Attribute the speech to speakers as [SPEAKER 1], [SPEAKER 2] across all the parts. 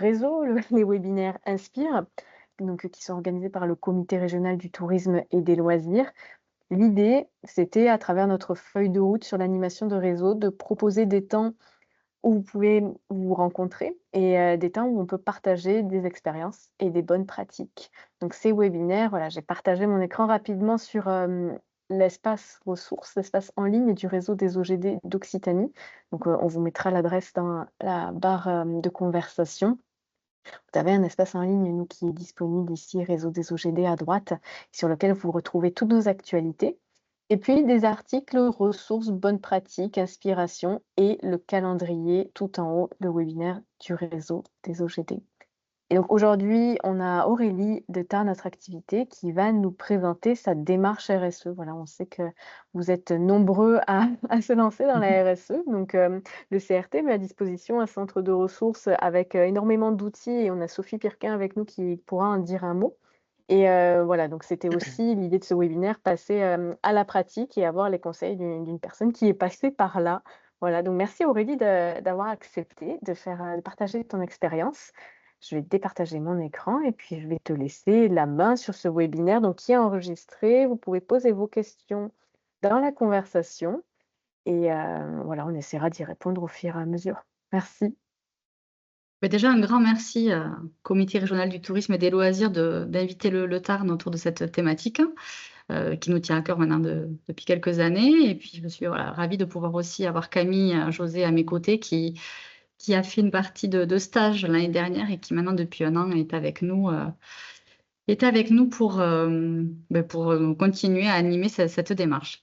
[SPEAKER 1] réseau, les webinaires Inspire, donc, qui sont organisés par le comité régional du tourisme et des loisirs. L'idée, c'était à travers notre feuille de route sur l'animation de réseau, de proposer des temps où vous pouvez vous rencontrer et des temps où on peut partager des expériences et des bonnes pratiques. Donc ces webinaires, voilà, j'ai partagé mon écran rapidement sur, l'espace ressources, l'espace en ligne du réseau des OGD d'Occitanie. Donc, on vous mettra l'adresse dans la barre, de conversation. Vous avez un espace en ligne, nous, qui est disponible ici, réseau des OGD à droite, sur lequel vous retrouvez toutes nos actualités. Et puis des articles, ressources, bonnes pratiques, inspiration et le calendrier tout en haut, le webinaire du réseau des OGD. Et donc aujourd'hui, on a Aurélie de Tare Notre Activité qui va nous présenter sa démarche RSE. Voilà, on sait que vous êtes nombreux à, à se lancer dans la RSE. Donc le CRT met à disposition un centre de ressources avec énormément d'outils et on a Sophie Pirquin avec nous qui pourra en dire un mot. Et voilà, donc c'était aussi l'idée de ce webinaire, passer à la pratique et avoir les conseils d'une personne qui est passée par là. Voilà, donc merci Aurélie d'avoir accepté de faire, de partager ton expérience. Je vais départager mon écran et puis je vais te laisser la main sur ce webinaire donc qui est enregistré. Vous pouvez poser vos questions dans la conversation et voilà, on essaiera d'y répondre au fur et à mesure. Merci.
[SPEAKER 2] Beh, déjà, un grand merci, Comité régional du tourisme et des loisirs d'inviter le Tarn autour de cette thématique, qui nous tient à cœur maintenant depuis quelques années. Et puis je suis, voilà, ravie de pouvoir aussi avoir Camille, José à mes côtés qui a fait une partie de stage l'année dernière et qui maintenant depuis 1 an est avec nous pour, continuer à animer cette démarche.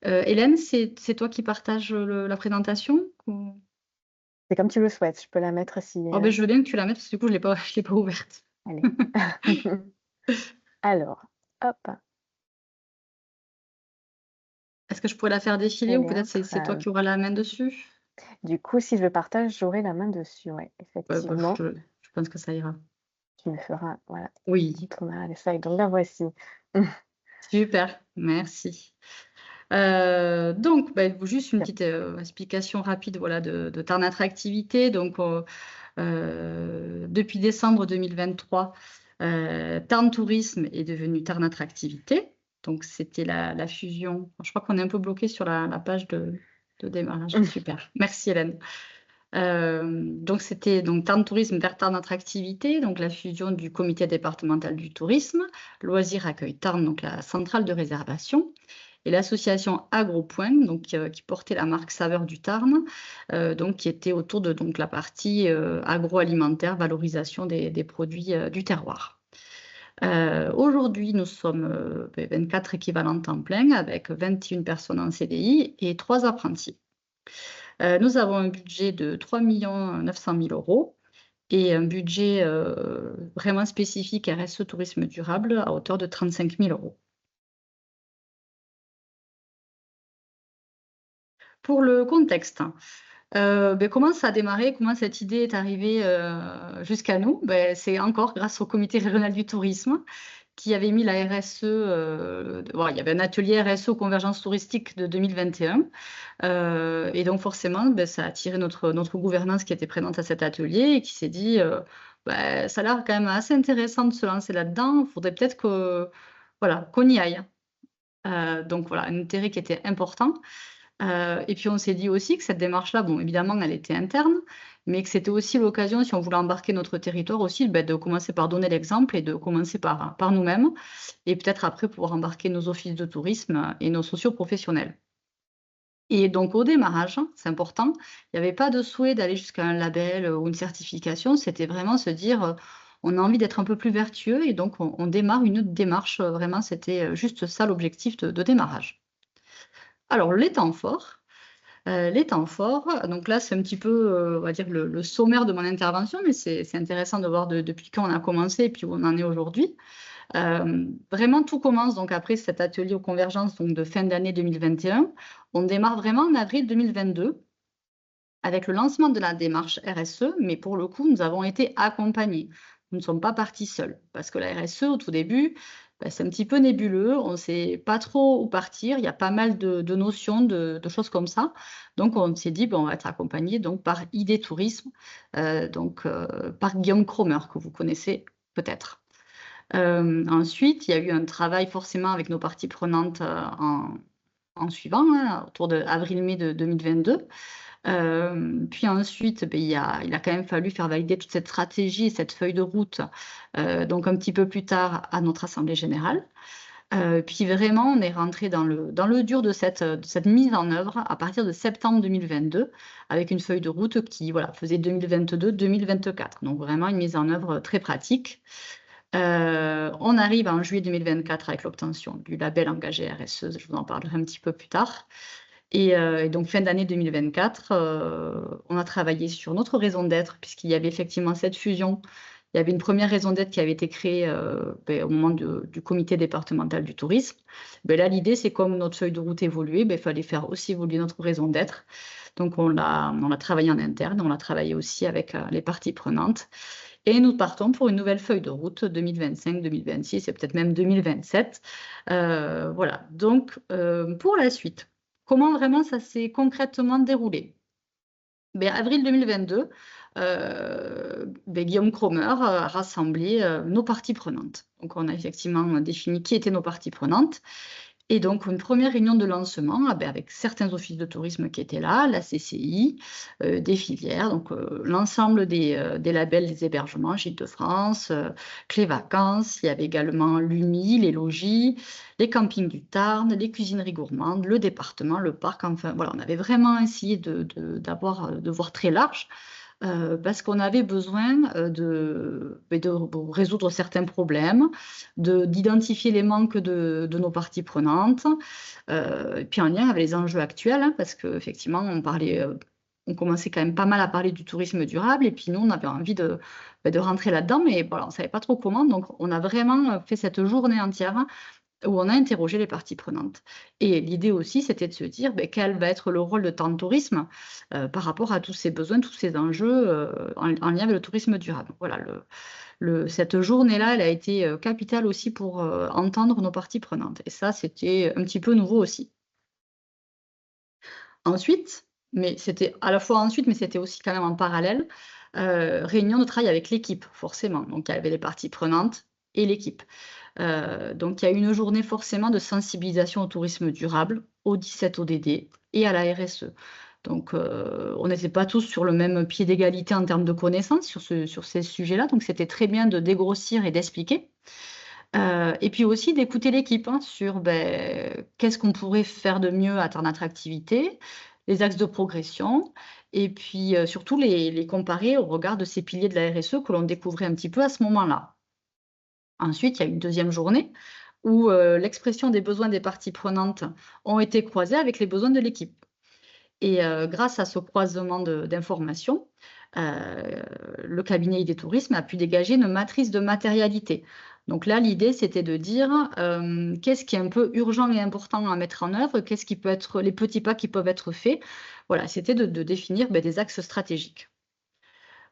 [SPEAKER 2] Hélène, c'est toi qui partages la présentation ou?
[SPEAKER 1] C'est comme tu le souhaites, je peux la mettre si,
[SPEAKER 2] Oh beh, je veux bien que tu la mettes parce que du coup je l'ai pas ouverte.
[SPEAKER 1] allez. Alors, hop,
[SPEAKER 2] Est-ce que je pourrais la faire défiler ou
[SPEAKER 1] elle est
[SPEAKER 2] peut-être c'est toi qui auras la main dessus?
[SPEAKER 1] du coup, si je partage, j'aurai la main dessus, ouais,
[SPEAKER 2] Ouais, bah,
[SPEAKER 1] effectivement.
[SPEAKER 2] je pense que ça ira.
[SPEAKER 1] Tu me feras, voilà, on
[SPEAKER 2] Oui,
[SPEAKER 1] tournera les feuilles. Donc la voici.
[SPEAKER 2] super, merci. Donc, bah, juste une petite, explication rapide, voilà, de Tarn Attractivité. Donc, depuis décembre 2023, Tarn Tourisme est devenu Tarn Attractivité. Donc c'était la fusion. Je crois qu'on est un peu bloqué sur la page de démarrage. Super, merci Hélène. Donc c'était donc Tarn Tourisme vers Tarn Attractivité, donc la fusion du comité départemental du tourisme, Loisirs Accueil Tarn, donc la centrale de réservation, et l'association Agropoint, donc qui portait la marque Saveurs du Tarn, donc qui était autour de donc la partie agroalimentaire, valorisation des produits du terroir. Aujourd'hui, nous sommes 24 équivalents temps plein avec 21 personnes en CDI et 3 apprentis. Nous avons un budget de 3 900 000 € et un budget vraiment spécifique RSE tourisme durable à hauteur de 35 000 €. Pour le contexte, comment ça a démarré? Comment cette idée est arrivée, jusqu'à nous? C'est encore grâce au comité régional du tourisme qui avait mis la RSE, voilà, il y avait un atelier RSE aux convergences touristiques de 2021, et donc forcément, ça a attiré notre gouvernance qui était présente à cet atelier et qui s'est dit, «Ça a l'air quand même assez intéressant de se lancer là-dedans, il faudrait peut-être que, voilà, qu'on y aille». Donc voilà, un intérêt qui était important. Et puis on s'est dit aussi que cette démarche-là, bon évidemment elle était interne, mais que c'était aussi l'occasion, si on voulait embarquer notre territoire aussi, de commencer par donner l'exemple et de commencer par nous-mêmes et peut-être après pouvoir embarquer nos offices de tourisme et nos socio-professionnels. Et donc au démarrage, hein, c'est important, il n'y avait pas de souhait d'aller jusqu'à un label, ou une certification, c'était vraiment se dire, «On a envie d'être un peu plus vertueux» et donc on démarre une démarche, vraiment c'était, juste ça l'objectif de démarrage. Alors les temps forts, donc là, c'est un petit peu, on va dire le sommaire de mon intervention, mais c'est intéressant de voir depuis quand on a commencé et puis où on en est aujourd'hui. Vraiment tout commence donc après cet atelier aux convergences donc de fin d'année 2021. On démarre vraiment en avril 2022 avec le lancement de la démarche RSE, mais pour le coup, nous avons été accompagnés. Nous ne sommes pas partis seuls parce que la RSE, au tout début, c'est un petit peu nébuleux, on ne sait pas trop où partir, il y a pas mal de notions, de choses comme ça. Donc, on s'est dit, on va être accompagné donc, par ID Tourisme, par Guillaume Cromer, que vous connaissez peut-être. Ensuite, il y a eu un travail forcément avec nos parties prenantes en suivant, hein, autour de avril-mai de 2022. Puis ensuite, il a quand même fallu faire valider toute cette stratégie, cette feuille de route, donc un petit peu plus tard à notre Assemblée générale. Puis vraiment, on est rentré dans le dur de cette mise en œuvre à partir de septembre 2022, avec une feuille de route qui faisait 2022-2024. Donc vraiment une mise en œuvre très pratique. On arrive en juillet 2024 avec l'obtention du label engagé RSE, je vous en parlerai un petit peu plus tard. Et donc, fin d'année 2024, on a travaillé sur notre raison d'être, puisqu'il y avait effectivement cette fusion. Il y avait une première raison d'être qui avait été créée au moment du comité départemental du tourisme. Là, l'idée, c'est comme notre feuille de route évoluait, il fallait faire aussi évoluer notre raison d'être. Donc, on l'a travaillé en interne, on l'a travaillé aussi avec les parties prenantes. Et nous partons pour une nouvelle feuille de route 2025, 2026 et peut-être même 2027. Voilà, donc pour la suite, comment vraiment ça s'est concrètement déroulé? Avril 2022, Guillaume Cromer a rassemblé nos parties prenantes. Donc, on a effectivement défini qui étaient nos parties prenantes. Et donc, une première réunion de lancement avec certains offices de tourisme qui étaient là, la CCI, des filières, donc l'ensemble des labels des hébergements, Gîtes de France, Clé Vacances, il y avait également l'UMI, les logis, les campings du Tarn, les cuisineries gourmandes, le département, le parc, enfin voilà, on avait vraiment essayé de voir très large. Parce qu'on avait besoin de résoudre certains problèmes, d'identifier les manques de nos parties prenantes, et puis en lien avec les enjeux actuels, hein, parce qu'effectivement, on commençait quand même pas mal à parler du tourisme durable, et puis nous, on avait envie de rentrer là-dedans, mais voilà, on ne savait pas trop comment, donc on a vraiment fait cette journée entière où on a interrogé les parties prenantes. Et l'idée aussi, c'était de se dire quel va être le rôle de Temps de Tourisme par rapport à tous ces besoins, tous ces enjeux en lien avec le tourisme durable. Voilà, cette journée-là, elle a été capitale aussi pour entendre nos parties prenantes. Et ça, c'était un petit peu nouveau aussi. Ensuite, mais c'était à la fois ensuite, mais c'était aussi quand même en parallèle, réunion de travail avec l'équipe, forcément. Donc, il y avait les parties prenantes et l'équipe. Donc, il y a une journée forcément de sensibilisation au tourisme durable, au 17 ODD et à la RSE. Donc, on n'était pas tous sur le même pied d'égalité en termes de connaissances sur ces sujets-là. Donc, c'était très bien de dégrossir et d'expliquer. Et puis aussi d'écouter l'équipe sur qu'est-ce qu'on pourrait faire de mieux à notre activité, les axes de progression, et puis surtout les comparer au regard de ces piliers de la RSE que l'on découvrait un petit peu à ce moment-là. Ensuite, il y a une deuxième journée où l'expression des besoins des parties prenantes ont été croisés avec les besoins de l'équipe. Et grâce à ce croisement d'informations, le cabinet ID Tourisme a pu dégager une matrice de matérialité. Donc là, l'idée, c'était de dire qu'est-ce qui est un peu urgent et important à mettre en œuvre, qu'est-ce qui peut être les petits pas qui peuvent être faits. Voilà, c'était de définir des axes stratégiques.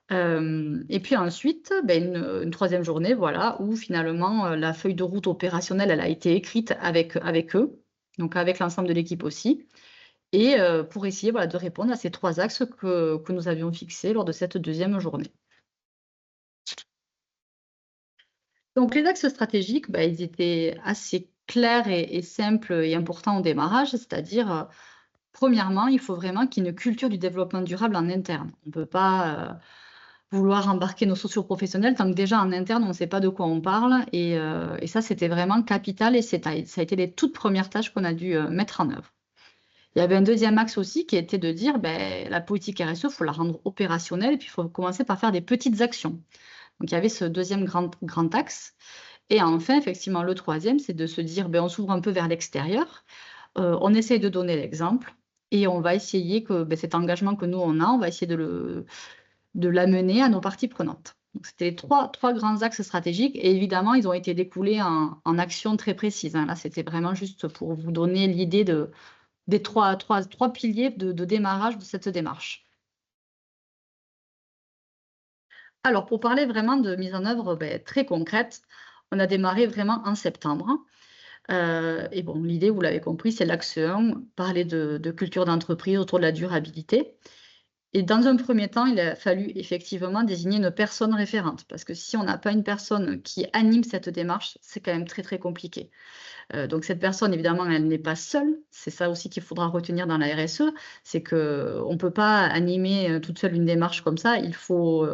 [SPEAKER 2] Et puis ensuite, une troisième journée, voilà, où finalement la feuille de route opérationnelle, elle a été écrite avec eux, donc avec l'ensemble de l'équipe aussi, et pour essayer de répondre à ces trois axes que nous avions fixés lors de cette deuxième journée. Donc les axes stratégiques, ils étaient assez clairs et simples et importants au démarrage, c'est-à-dire, premièrement, il faut vraiment qu'il y ait une culture du développement durable en interne. On ne peut pas vouloir embarquer nos socio-professionnels tant que déjà en interne, on ne sait pas de quoi on parle. Et ça, c'était vraiment capital et ça a été les toutes premières tâches qu'on a dû mettre en œuvre. Il y avait un deuxième axe aussi qui était de dire la politique RSE, il faut la rendre opérationnelle et puis il faut commencer par faire des petites actions. Donc, il y avait ce deuxième grand axe. Et enfin, effectivement, le troisième, c'est de se dire on s'ouvre un peu vers l'extérieur, on essaye de donner l'exemple et on va essayer que cet engagement que nous, on va essayer de l'amener à nos parties prenantes. Donc, c'était les trois grands axes stratégiques et évidemment, ils ont été découlés en actions très précises. Hein. Là, c'était vraiment juste pour vous donner l'idée des trois piliers de démarrage de cette démarche. Alors, pour parler vraiment de mise en œuvre très concrète, On a démarré vraiment en septembre. Et bon, l'idée, vous l'avez compris, c'est l'axe 1, parler de culture d'entreprise autour de la durabilité. Et dans un premier temps, il a fallu effectivement désigner une personne référente, parce que si on n'a pas une personne qui anime cette démarche, c'est quand même très, très compliqué. Donc cette personne, évidemment, elle n'est pas seule. C'est ça aussi qu'il faudra retenir dans la RSE, c'est qu'on ne peut pas animer toute seule une démarche comme ça. Il faut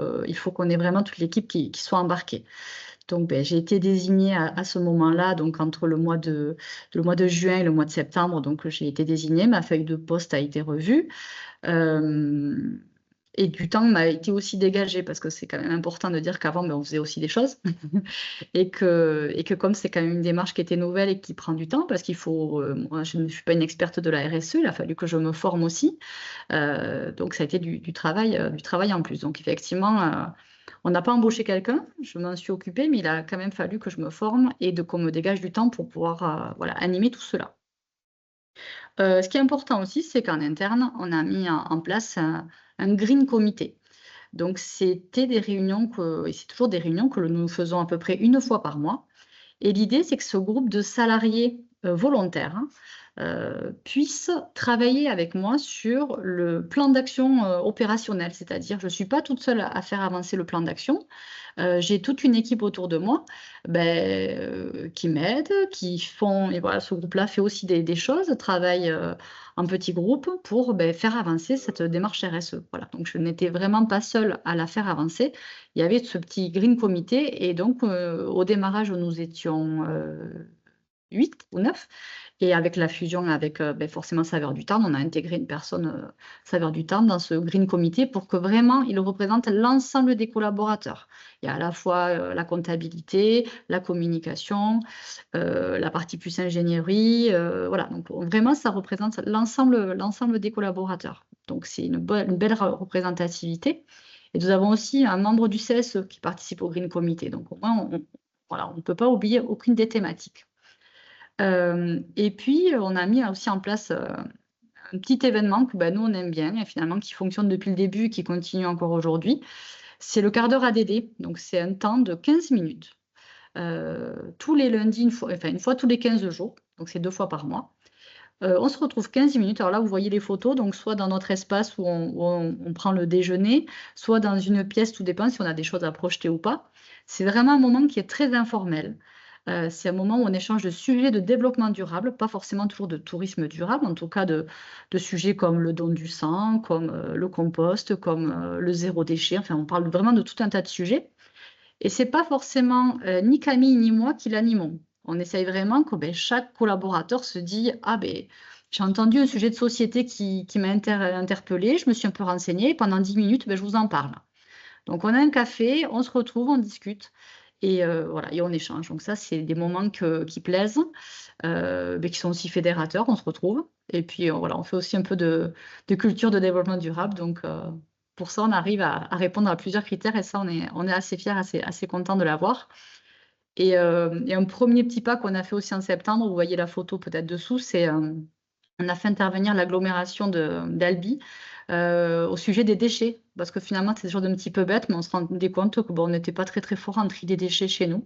[SPEAKER 2] qu'on ait vraiment toute l'équipe qui soit embarquée. Donc, j'ai été désignée à ce moment-là, donc entre le mois de juin et le mois de septembre. Donc, j'ai été désignée, ma feuille de poste a été revue. Euh, et du temps m'a été aussi dégagé parce que c'est quand même important de dire qu'avant, on faisait aussi des choses et que comme c'est quand même une démarche qui était nouvelle et qui prend du temps parce qu'il faut, moi, je ne suis pas une experte de la RSE, il a fallu que je me forme aussi. Donc, ça a été du travail en plus. Donc, effectivement, on n'a pas embauché quelqu'un, je m'en suis occupée, mais il a quand même fallu que je me forme et qu'on me dégage du temps pour pouvoir voilà, animer tout cela. Ce qui est important aussi, c'est qu'en interne, on a mis en place un green comité. Donc, c'était des réunions et c'est toujours des réunions que nous faisons à peu près une fois par mois. Et l'idée, c'est que ce groupe de salariés volontaires puisse travailler avec moi sur le plan d'action opérationnel. C'est-à-dire, je ne suis pas toute seule à faire avancer le plan d'action. J'ai toute une équipe autour de moi qui m'aide, qui font, et voilà, ce groupe-là fait aussi des choses, travaille en petits groupes pour faire avancer cette démarche RSE. Voilà. Donc, je n'étais vraiment pas seule à la faire avancer. Il y avait ce petit green comité et donc au démarrage, nous étions 8 ou 9. Et avec la fusion avec forcément Saveurs du Tarn, on a intégré une personne Saveurs du Tarn dans ce Green Comité pour que vraiment il représente l'ensemble des collaborateurs. Il y a à la fois la comptabilité, la communication, la partie plus ingénierie. Voilà, donc vraiment ça représente l'ensemble des collaborateurs. Donc c'est une belle représentativité. Et nous avons aussi un membre du CSE qui participe au Green Comité. Donc au moins, voilà, on ne peut pas oublier aucune des thématiques. Et puis, on a mis aussi en place un petit événement que nous, on aime bien et finalement qui fonctionne depuis le début et qui continue encore aujourd'hui. C'est le quart d'heure ADD. Donc, c'est un temps de 15 minutes. Tous les lundis, une fois tous les 15 jours. Donc, c'est 2 fois par mois. On se retrouve 15 minutes. Alors là, vous voyez les photos, donc soit dans notre espace où on prend le déjeuner, soit dans une pièce, tout dépend si on a des choses à projeter ou pas. C'est vraiment un moment qui est très informel. C'est un moment où on échange de sujets de développement durable, pas forcément toujours de tourisme durable, en tout cas de sujets comme le don du sang, comme le compost, comme le zéro déchet. Enfin, on parle vraiment de tout un tas de sujets. Et c'est pas forcément ni Camille ni moi qui l'animons. On essaye vraiment que chaque collaborateur se dit « Ah j'ai entendu un sujet de société qui m'a interpellé, je me suis un peu renseignée, pendant 10 minutes, je vous en parle. » Donc on a un café, on se retrouve, on discute et voilà, et on échange. Donc ça, c'est des moments qui plaisent, qui sont aussi fédérateurs, on se retrouve. Et puis voilà, on fait aussi un peu de culture de développement durable. Donc pour ça, on arrive à répondre à plusieurs critères et ça, on est assez fiers, assez contents de l'avoir. Et un premier petit pas qu'on a fait aussi en septembre, vous voyez la photo peut-être dessous, c'est on a fait intervenir l'agglomération d'Albi au sujet des déchets. Parce que finalement, c'est des choses un petit peu bête, mais on se rendait compte que on n'était pas très très fort en tri des déchets chez nous.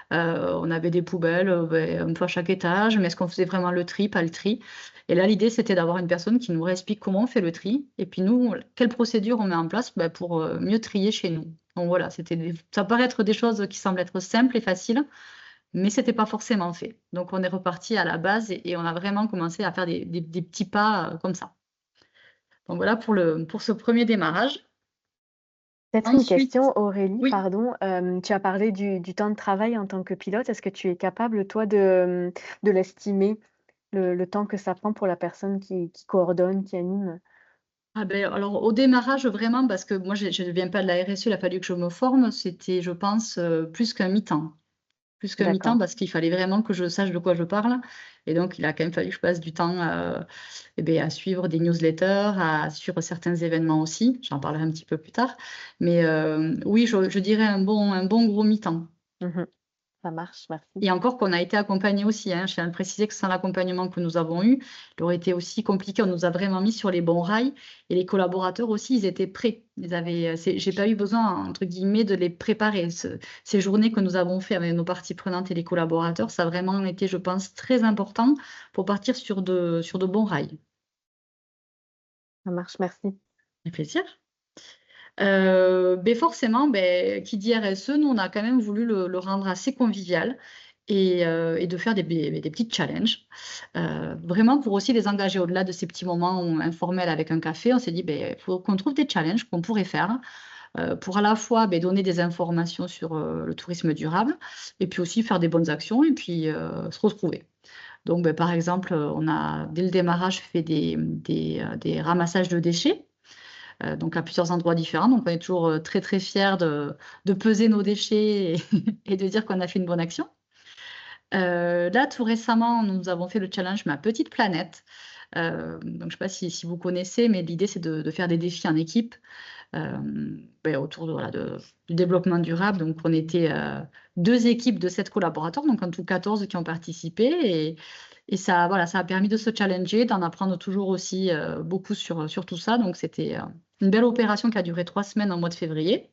[SPEAKER 2] On avait des poubelles un peu à chaque étage, mais est-ce qu'on faisait vraiment le tri, pas le tri? Et là, l'idée, c'était d'avoir une personne qui nous explique comment on fait le tri, et puis nous, quelle procédure on met en place pour mieux trier chez nous. Donc voilà, ça paraît être des choses qui semblent être simples et faciles, mais c'était pas forcément fait. Donc on est reparti à la base et on a vraiment commencé à faire des petits pas comme ça. Donc voilà pour ce premier démarrage.
[SPEAKER 1] Peut-être une
[SPEAKER 2] Ensuite,
[SPEAKER 1] question, Aurélie,
[SPEAKER 2] oui.
[SPEAKER 1] pardon. Tu as parlé du temps de travail en tant que pilote. Est-ce que tu es capable, toi, de l'estimer, le temps que ça prend pour la personne qui coordonne, qui anime?
[SPEAKER 2] Ah alors au démarrage vraiment parce que moi je ne viens pas de la RSE, il a fallu que je me forme, c'était je pense plus qu'un mi-temps. Plus qu'un mi-temps
[SPEAKER 1] D'accord.
[SPEAKER 2] parce qu'il fallait vraiment que je sache de quoi je parle et donc il a quand même fallu que je passe du temps à suivre des newsletters, à suivre certains événements aussi. J'en parlerai un petit peu plus tard. Mais oui, je dirais un bon gros mi-temps.
[SPEAKER 1] Mmh. Ça marche, merci.
[SPEAKER 2] Et encore qu'on a été accompagnés aussi, hein. Je tiens à le préciser que sans l'accompagnement que nous avons eu, il aurait été aussi compliqué. On nous a vraiment mis sur les bons rails et les collaborateurs aussi, ils étaient prêts. Ils avaient, j'ai pas eu besoin, entre guillemets, de les préparer. Ces journées que nous avons fait avec nos parties prenantes et les collaborateurs, ça a vraiment été, je pense, très important pour partir sur de bons rails.
[SPEAKER 1] Ça marche, merci.
[SPEAKER 2] Avec plaisir. Beh, forcément, qui dit RSE, nous, on a quand même voulu le rendre assez convivial et de faire des petits challenges, vraiment pour aussi les engager au-delà de ces petits moments informels avec un café. On s'est dit: «Beh, il faut qu'on trouve des challenges qu'on pourrait faire, pour à la fois, donner des informations sur, le tourisme durable et puis aussi faire des bonnes actions et puis, se retrouver». Donc, par exemple, on a dès le démarrage fait des ramassages de déchets, donc à plusieurs endroits différents. Donc on est toujours, très, très fiers de peser nos déchets et et de dire qu'on a fait une bonne action. Là, tout récemment, nous avons fait le challenge Ma Petite Planète. Donc je ne sais pas si vous connaissez, mais l'idée, c'est de faire des défis en équipe, autour de voilà, du développement durable. Donc on était, 2 équipes de 7 collaborateurs, donc en tout 14 qui ont participé et ça voilà, ça a permis de se challenger, d'en apprendre toujours aussi, beaucoup sur tout ça. Donc c'était, une belle opération qui a duré 3 semaines en mois de février.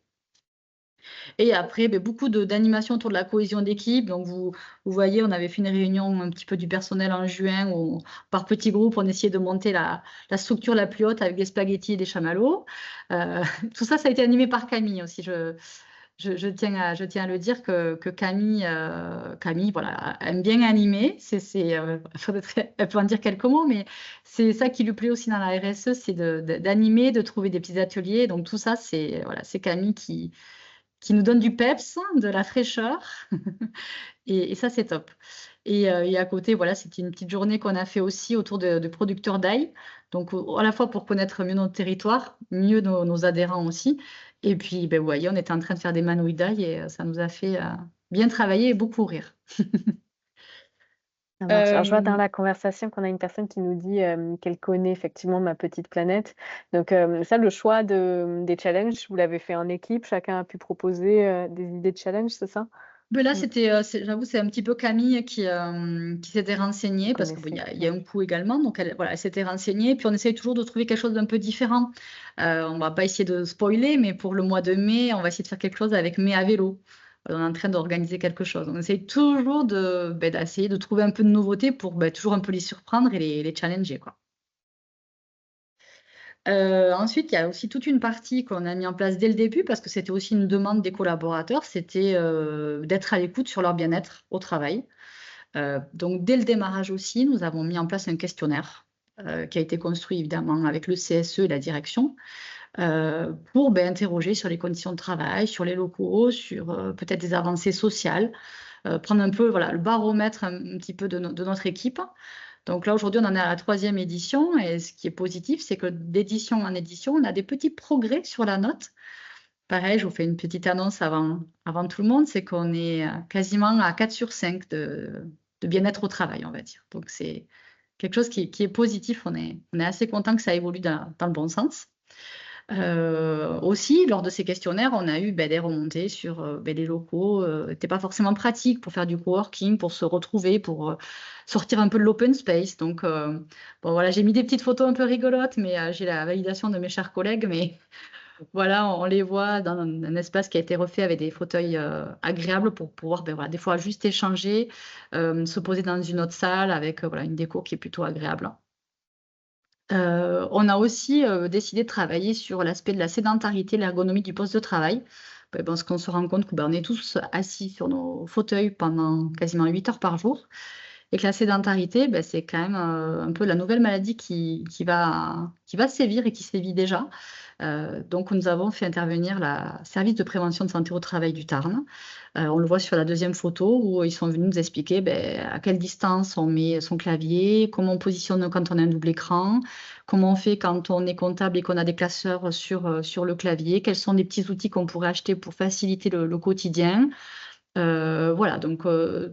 [SPEAKER 2] Et après, beaucoup d'animations autour de la cohésion d'équipe. Donc vous voyez, on avait fait une réunion un petit peu du personnel en juin où par petits groupes, on essayait de monter la structure la plus haute avec des spaghettis et des chamallows. Heu, tout ça, ça a été animé par Camille aussi. Je tiens à le dire que Camille, voilà, aime bien animer. Elle peut en dire quelques mots, mais c'est ça qui lui plaît aussi dans la RSE, c'est d'animer, de trouver des petits ateliers. Donc tout ça, c'est voilà, c'est Camille qui nous donne du peps, de la fraîcheur et ça, c'est top et à côté, voilà, c'était une petite journée qu'on a fait aussi autour de producteurs d'ail, donc à la fois pour connaître mieux notre territoire, mieux nos adhérents aussi et puis, vous voyez, on était en train de faire des manouilles d'ail et ça nous a fait, bien travailler et beaucoup rire.
[SPEAKER 1] Ça marche. Alors, je vois dans
[SPEAKER 2] Hem
[SPEAKER 1] la conversation qu'on a une personne qui nous dit, qu'elle connaît effectivement Ma Petite Planète. Donc, ça, le choix des challenges, vous l'avez fait en équipe? Chacun a pu proposer, des idées de challenge, c'est ça?
[SPEAKER 2] Là,
[SPEAKER 1] Mmh.
[SPEAKER 2] j'avoue, c'est un petit peu Camille qui s'était renseignée parce que,
[SPEAKER 1] Connaissez,
[SPEAKER 2] il y
[SPEAKER 1] ouais.
[SPEAKER 2] a un coût également, donc elle s'était renseignée. Puis on essaye toujours de trouver quelque chose d'un peu différent. On va pas essayer de spoiler, mais pour le mois de mai, on va essayer de faire quelque chose avec Mai à vélo. On est en train d'organiser quelque chose. On essaye toujours d'essayer de trouver un peu de nouveauté pour, toujours un peu les surprendre et les challenger, quoi. Ensuite, il y a aussi toute une partie qu'on a mis en place dès le début parce que c'était aussi une demande des collaborateurs, c'était, d'être à l'écoute sur leur bien-être au travail. Donc dès le démarrage aussi, nous avons mis en place un questionnaire, qui a été construit évidemment avec le CSE et la direction, pour, interroger sur les conditions de travail, sur les locaux, sur, peut-être des avancées sociales, prendre un peu, voilà, le baromètre un petit peu de notre équipe. Donc là, aujourd'hui, on en est à la 3e édition et ce qui est positif, c'est que d'édition en édition, on a des petits progrès sur la note. Pareil, je vous fais une petite annonce avant tout le monde, c'est qu'on est, quasiment à 4 sur 5 de bien-être au travail, on va dire. Donc c'est quelque chose qui est positif. On est assez content que ça évolue dans le bon sens. Aussi, lors de ces questionnaires, on a eu, des remontées sur, les locaux, étaient pas forcément pratiques pour faire du coworking, pour se retrouver, pour, sortir un peu de l'open space. Donc, bon voilà, j'ai mis des petites photos un peu rigolotes, mais, j'ai la validation de mes chers collègues, mais voilà, on les voit dans un espace qui a été refait avec des fauteuils, agréables pour pouvoir, voilà, des fois juste échanger, se poser dans une autre salle avec, voilà, une déco qui est plutôt agréable. On a aussi, décidé de travailler sur l'aspect de la sédentarité, l'ergonomie du poste de travail. Parce qu'on se rend compte que, on est tous assis sur nos fauteuils pendant quasiment 8 heures par jour et que la sédentarité, c'est quand même, un peu la nouvelle maladie qui va sévir et qui sévit déjà. Donc nous avons fait intervenir la service de prévention de santé au travail du Tarn. On le voit sur la 2e photo où ils sont venus nous expliquer, à quelle distance on met son clavier, comment on positionne quand on a un double écran, comment on fait quand on est comptable et qu'on a des classeurs sur le clavier, quels sont les petits outils qu'on pourrait acheter pour faciliter le quotidien. Voilà, donc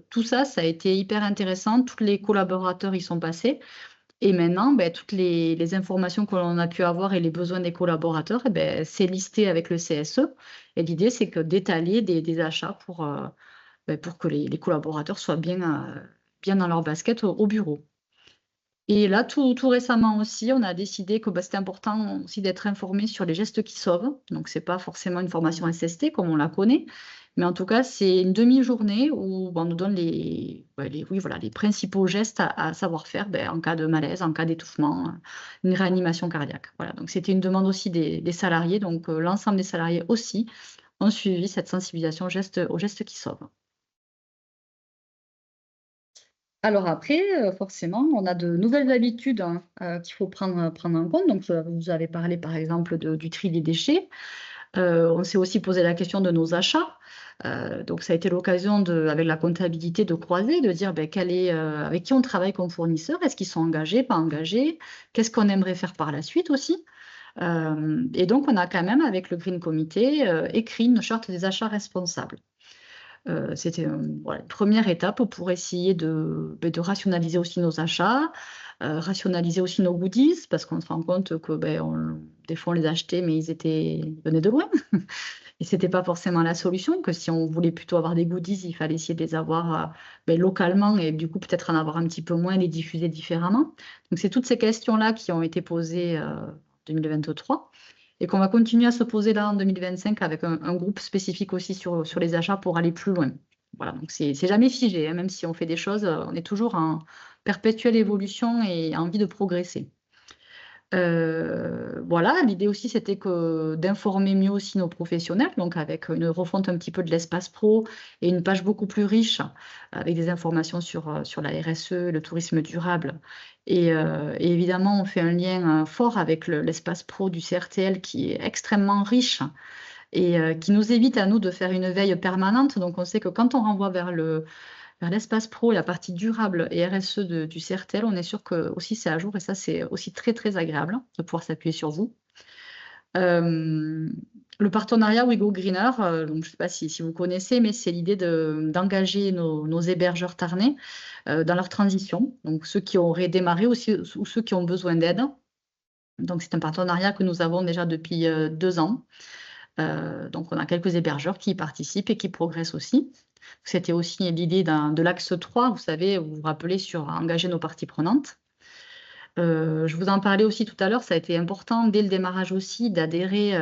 [SPEAKER 2] tout ça, ça a été hyper intéressant. Tous les collaborateurs y sont passés et maintenant, toutes les informations que l'on a pu avoir et les besoins des collaborateurs c'est listé avec le CSE et l'idée, c'est que d'étaler des achats pour que les collaborateurs soient bien dans leur basket au bureau. Et là, tout récemment aussi, on a décidé que c'était important aussi d'être informé sur les gestes qui sauvent. Donc, c'est pas forcément une formation SST comme on la connaît, mais en tout cas, c'est une demi-journée où on nous donne les principaux gestes à savoir faire en cas de malaise, en cas d'étouffement, une réanimation cardiaque. Voilà, donc c'était une demande aussi des salariés. Donc, l'ensemble des salariés aussi ont suivi cette sensibilisation aux gestes qui sauvent. Alors après, forcément, on a de nouvelles habitudes, hein, qu'il faut prendre en compte. Donc, vous avez parlé, par exemple, du tri des déchets. On s'est aussi posé la question de nos achats. Donc ça a été l'occasion avec la comptabilité de croiser, de dire, avec qui on travaille comme fournisseur, est-ce qu'ils sont engagés, pas engagés? Qu'est-ce qu'on aimerait faire par la suite aussi? Et donc on a quand même, avec le Green Committee, écrit une charte des achats responsables. C'était une première étape pour essayer de rationaliser aussi nos achats, rationaliser aussi nos goodies, parce qu'on se rend compte que des fois on les achetait, mais ils venaient de loin. Et c'était pas forcément la solution, que si on voulait plutôt avoir des goodies, il fallait essayer de les avoir localement et du coup peut-être en avoir un petit peu moins, les diffuser différemment. Donc c'est toutes ces questions-là qui ont été posées en 2023 et qu'on va continuer à se poser là en 2025 avec un groupe spécifique aussi sur les achats pour aller plus loin. Voilà, donc c'est jamais figé, hein, même si on fait des choses, on est toujours en perpétuelle évolution et envie de progresser. Voilà, l'idée aussi, c'était d'informer mieux aussi nos professionnels, donc avec une refonte un petit peu de l'espace pro et une page beaucoup plus riche avec des informations sur la RSE, le tourisme durable. Et évidemment, on fait un lien fort avec l'espace pro du CRTL qui est extrêmement riche et qui nous évite à nous de faire une veille permanente. Donc, on sait que quand on renvoie vers l'espace pro et la partie durable et RSE du CRTL, on est sûr que aussi c'est à jour et ça, c'est aussi très, très agréable de pouvoir s'appuyer sur vous. Le partenariat We Go Greener, donc je ne sais pas si vous connaissez, mais c'est l'idée d'engager nos hébergeurs tarnais dans leur transition, donc ceux qui auraient démarré aussi ou ceux qui ont besoin d'aide. Donc c'est un partenariat que nous avons déjà depuis 2 ans. Donc on a quelques hébergeurs qui y participent et qui progressent aussi. C'était aussi l'idée de l'axe 3, vous savez, vous vous rappelez, sur engager nos parties prenantes. Je vous en parlais aussi tout à l'heure, ça a été important dès le démarrage aussi d'adhérer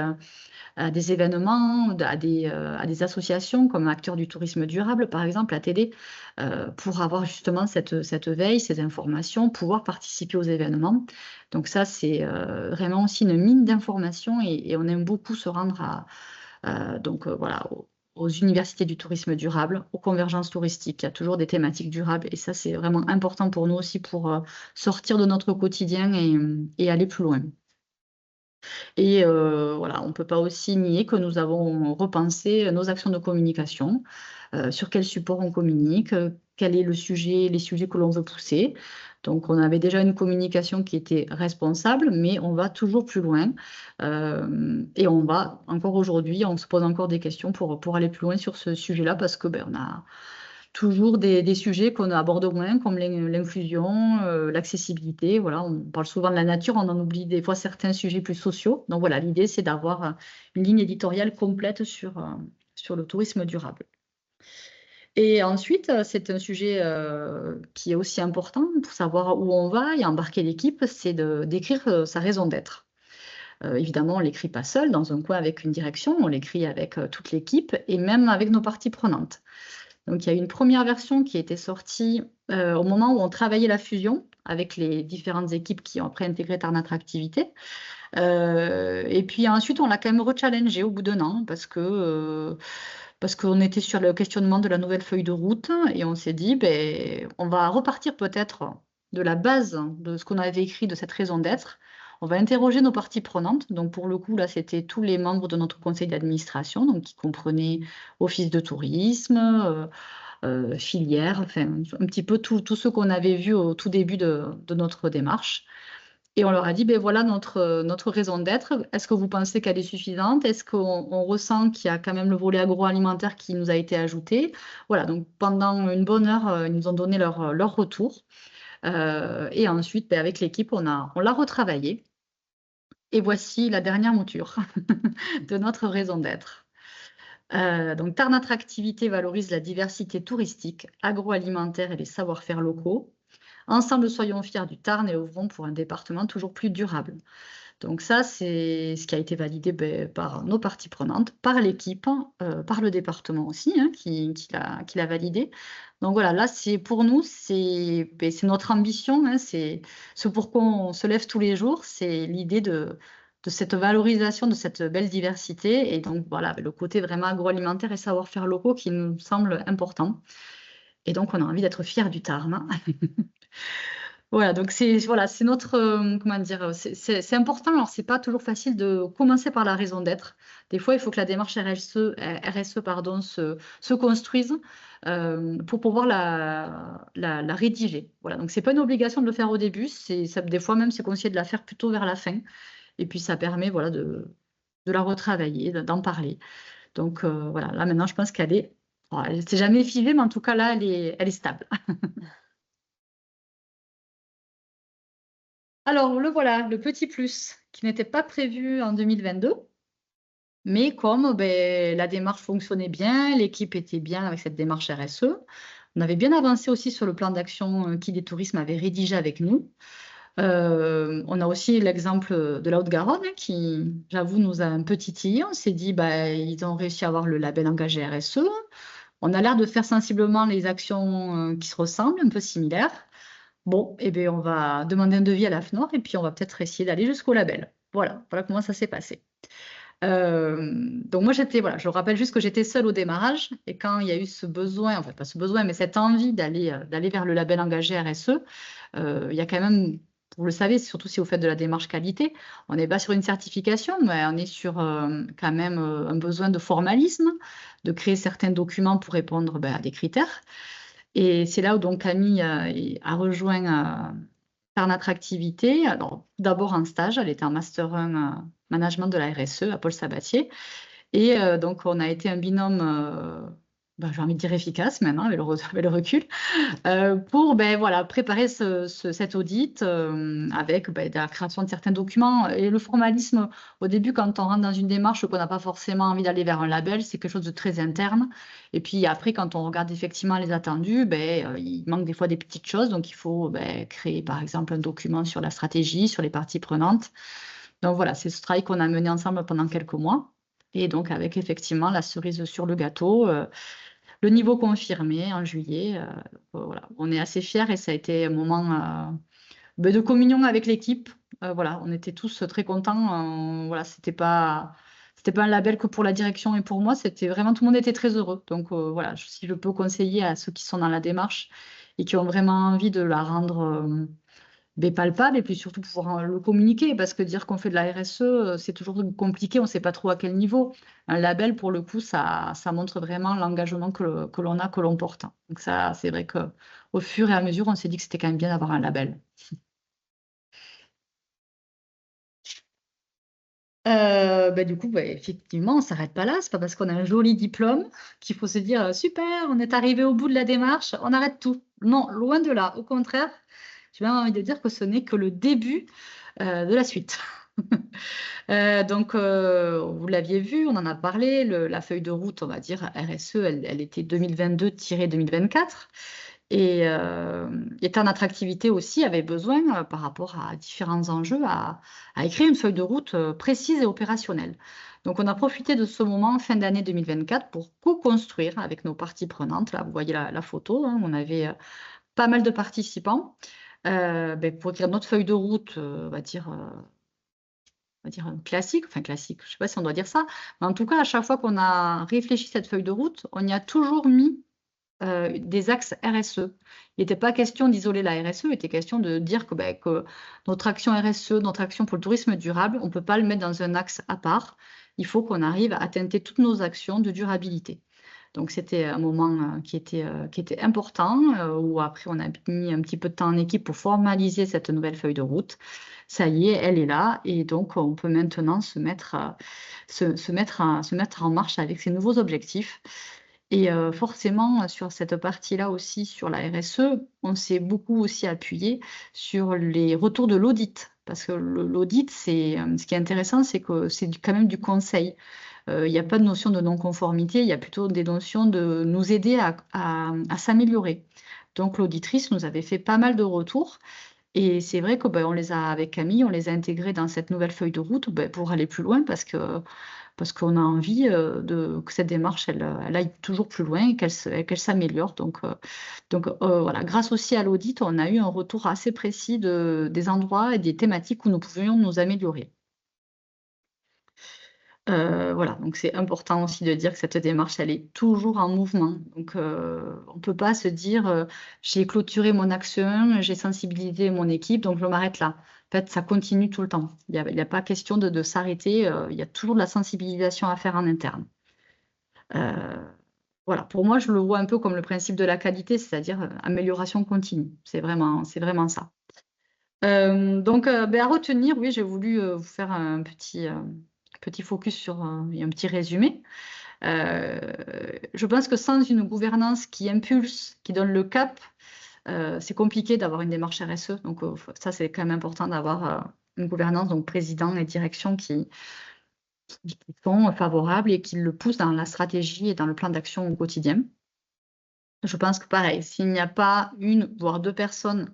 [SPEAKER 2] à des événements, à des associations comme Acteurs du tourisme durable, par exemple, ATD, pour avoir justement cette veille, ces informations, pouvoir participer aux événements. Donc ça, c'est vraiment aussi une mine d'informations et on aime beaucoup se rendre aux universités du tourisme durable, aux convergences touristiques. Il y a toujours des thématiques durables et ça, c'est vraiment important pour nous aussi pour sortir de notre quotidien et aller plus loin. Et voilà, on ne peut pas aussi nier que nous avons repensé nos actions de communication, sur quel support on communique, quel est les sujets que l'on veut pousser. Donc, on avait déjà une communication qui était responsable, mais on va toujours plus loin. Et on va encore aujourd'hui, on se pose encore des questions pour aller plus loin sur ce sujet-là parce que on a toujours des sujets qu'on aborde moins, comme l'inclusion, l'accessibilité. Voilà, on parle souvent de la nature, on en oublie des fois certains sujets plus sociaux. Donc voilà, l'idée, c'est d'avoir une ligne éditoriale complète sur le tourisme durable. Et ensuite, c'est un sujet qui est aussi important pour savoir où on va et embarquer l'équipe, c'est d'écrire sa raison d'être. Évidemment, on ne l'écrit pas seul dans un coin avec une direction, on l'écrit avec toute l'équipe et même avec nos parties prenantes. Donc, il y a une première version qui était sortie au moment où on travaillait la fusion avec les différentes équipes qui ont après intégré notre activité. Et puis ensuite, on l'a quand même rechallengé au bout d'1 an parce qu'on était sur le questionnement de la nouvelle feuille de route et on s'est dit, on va repartir peut-être de la base de ce qu'on avait écrit de cette raison d'être. On va interroger nos parties prenantes. Donc, pour le coup, là, c'était tous les membres de notre conseil d'administration, donc qui comprenaient office de tourisme, filière, enfin, un petit peu tous ceux qu'on avait vus au tout début de notre démarche. Et on leur a dit, voilà notre raison d'être. Est-ce que vous pensez qu'elle est suffisante? Est-ce qu'on ressent qu'il y a quand même le volet agroalimentaire qui nous a été ajouté? Voilà, donc pendant une bonne heure, ils nous ont donné leur retour. Et ensuite, avec l'équipe, on l'a retravaillé. Et voici la dernière mouture de notre raison d'être. Donc, Tarn Attractivité valorise la diversité touristique, agroalimentaire et les savoir-faire locaux. Ensemble, soyons fiers du Tarn et œuvrons pour un département toujours plus durable. Donc ça, c'est ce qui a été validé par nos parties prenantes, par l'équipe, par le département aussi, hein, qui l'a validé. Donc voilà, là, pour nous, c'est notre ambition, hein, c'est ce pourquoi on se lève tous les jours, c'est l'idée de cette valorisation de cette belle diversité. Et donc voilà, le côté vraiment agroalimentaire et savoir-faire locaux qui nous semble important. Et donc, on a envie d'être fiers du Tarn. Voilà, donc c'est notre, comment dire, c'est important. Alors, c'est pas toujours facile de commencer par la raison d'être. Des fois, il faut que la démarche RSE, pardon, se construise pour pouvoir la rédiger. Voilà, donc c'est pas une obligation de le faire au début. Des fois même, c'est conseillé de la faire plutôt vers la fin. Et puis, ça permet, voilà, de la retravailler, d'en parler. Donc, voilà, là, maintenant, je pense elle s'est jamais figée, mais en tout cas, là, elle est stable. Alors, le voilà, le petit plus qui n'était pas prévu en 2022, mais comme la démarche fonctionnait bien, l'équipe était bien avec cette démarche RSE, on avait bien avancé aussi sur le plan d'action qui des tourismes avait rédigé avec nous. On a aussi l'exemple de la Haute-Garonne qui, j'avoue, nous a un peu titillé. On s'est dit, ils ont réussi à avoir le label engagé RSE. On a l'air de faire sensiblement les actions qui se ressemblent, un peu similaires. Bon, eh bien, on va demander un devis à la FNOR et puis on va peut-être essayer d'aller jusqu'au label. Voilà, voilà comment ça s'est passé. Donc moi, voilà, je rappelle juste que j'étais seule au démarrage et quand il y a eu ce besoin, enfin pas ce besoin, mais cette envie d'aller vers le label engagé RSE, il y a quand même, vous le savez, surtout si vous faites de la démarche qualité, on n'est pas sur une certification, mais on est sur quand même un besoin de formalisme, de créer certains documents pour répondre à des critères. Et c'est là où donc Camille a rejoint Tarn Attractivité. Alors, d'abord en stage, elle était en Master 1 Management de la RSE à Paul Sabatier. Et donc, on a été un binôme, j'ai envie de dire efficace maintenant, avec le recul, pour voilà, préparer cet audit avec la création de certains documents. Et le formalisme, au début, quand on rentre dans une démarche qu'on n'a pas forcément envie d'aller vers un label, c'est quelque chose de très interne. Et puis après, quand on regarde effectivement les attendus, il manque des fois des petites choses. Donc, il faut créer, par exemple, un document sur la stratégie, sur les parties prenantes. Donc voilà, c'est ce travail qu'on a mené ensemble pendant quelques mois. Et donc, avec effectivement la cerise sur le gâteau, le niveau confirmé en juillet. Voilà, on est assez fiers et ça a été un moment de communion avec l'équipe. Voilà, on était tous très contents. Voilà, c'était pas un label que pour la direction et pour moi, c'était vraiment tout le monde était très heureux. Donc voilà, si je peux conseiller à ceux qui sont dans la démarche et qui ont vraiment envie de la rendre palpable et puis surtout pouvoir le communiquer parce que dire qu'on fait de la RSE, c'est toujours compliqué, on ne sait pas trop à quel niveau. Un label, pour le coup, ça montre vraiment l'engagement que l'on a, que l'on porte. Donc ça, c'est vrai qu'au fur et à mesure, on s'est dit que c'était quand même bien d'avoir un label. Du coup, effectivement, on ne s'arrête pas là. C'est pas parce qu'on a un joli diplôme qu'il faut se dire super, on est arrivé au bout de la démarche, on arrête tout. Non, loin de là. Au contraire, j'ai même envie de dire que ce n'est que le début de la suite. Donc, vous l'aviez vu, on en a parlé, la feuille de route, on va dire, RSE, elle était 2022-2024. Et Tarn Attractivité aussi avait besoin, par rapport à différents enjeux, à écrire une feuille de route précise et opérationnelle. Donc, on a profité de ce moment, fin d'année 2024, pour co-construire avec nos parties prenantes. Là, vous voyez la photo, hein, on avait pas mal de participants pour écrire notre feuille de route, on va dire classique, enfin classique, je ne sais pas si on doit dire ça, mais en tout cas, à chaque fois qu'on a réfléchi cette feuille de route, on y a toujours mis des axes RSE. Il n'était pas question d'isoler la RSE, il était question de dire que notre action RSE, notre action pour le tourisme durable, on ne peut pas le mettre dans un axe à part. Il faut qu'on arrive à teinter toutes nos actions de durabilité. Donc, c'était un moment qui était important, où après, on a mis un petit peu de temps en équipe pour formaliser cette nouvelle feuille de route. Ça y est, elle est là, et donc on peut maintenant se mettre en marche avec ces nouveaux objectifs. Et forcément, sur cette partie-là aussi, sur la RSE, on s'est beaucoup aussi appuyé sur les retours de l'audit. Parce que l'audit, ce qui est intéressant, c'est que c'est quand même du conseil. Il n'y a pas de notion de non-conformité, il y a plutôt des notions de nous aider à s'améliorer. Donc l'auditrice nous avait fait pas mal de retours. Et c'est vrai que avec Camille, on les a intégrés dans cette nouvelle feuille de route pour aller plus loin parce qu'on a envie que cette démarche elle aille toujours plus loin et qu'elle s'améliore. Donc voilà, grâce aussi à l'audit, on a eu un retour assez précis des endroits et des thématiques où nous pouvions nous améliorer. Voilà, donc c'est important aussi de dire que cette démarche, elle est toujours en mouvement. Donc, on ne peut pas se dire, j'ai clôturé mon action, j'ai sensibilisé mon équipe, donc je m'arrête là. En fait, ça continue tout le temps. Il y a pas question de s'arrêter. Il y a toujours de la sensibilisation à faire en interne. Voilà, pour moi, je le vois un peu comme le principe de la qualité, c'est-à-dire amélioration continue. C'est vraiment ça. Donc, à retenir, oui, j'ai voulu vous faire un petit focus sur et un petit résumé. Je pense que sans une gouvernance qui impulse, qui donne le cap, c'est compliqué d'avoir une démarche RSE. Donc, ça, c'est quand même important d'avoir une gouvernance, donc président et direction qui sont favorables et qui le poussent dans la stratégie et dans le plan d'action au quotidien. Je pense que pareil, s'il n'y a pas une, voire deux personnes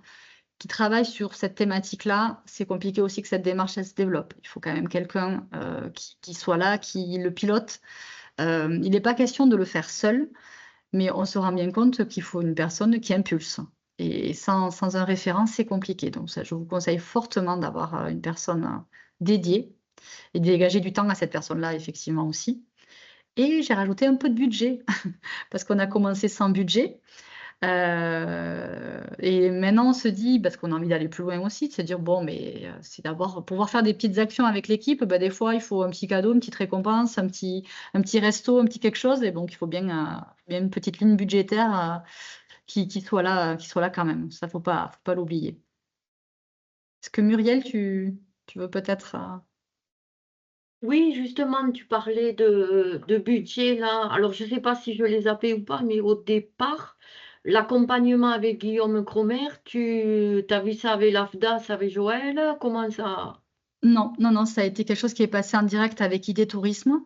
[SPEAKER 2] qui travaillent sur cette thématique-là, c'est compliqué aussi que cette démarche elle se développe. Il faut quand même quelqu'un qui soit là, qui le pilote. Il n'est pas question de le faire seul, mais on se rend bien compte qu'il faut une personne qui impulse. Et sans un référent, c'est compliqué. Donc ça, je vous conseille fortement d'avoir une personne dédiée et de dégager du temps à cette personne-là, effectivement aussi. Et j'ai rajouté un peu de budget, parce qu'on a commencé sans budget. Et maintenant, on se dit, parce qu'on a envie d'aller plus loin aussi, de se dire, bon, mais c'est d'abord pouvoir faire des petites actions avec l'équipe. Des fois, il faut un petit cadeau, une petite récompense, un petit resto, un petit quelque chose. Et donc, il faut bien une petite ligne budgétaire qui soit là quand même. Ça, faut pas l'oublier. Est-ce que Muriel, tu veux peut-être...
[SPEAKER 3] Oui, justement, tu parlais de budget là. Alors, je ne sais pas si je les appelais ou pas, mais au départ, l'accompagnement avec Guillaume Cromer, tu as vu ça avec l'AFDAS, avec Joël? Comment ça?
[SPEAKER 2] Non, ça a été quelque chose qui est passé en direct avec ID Tourisme.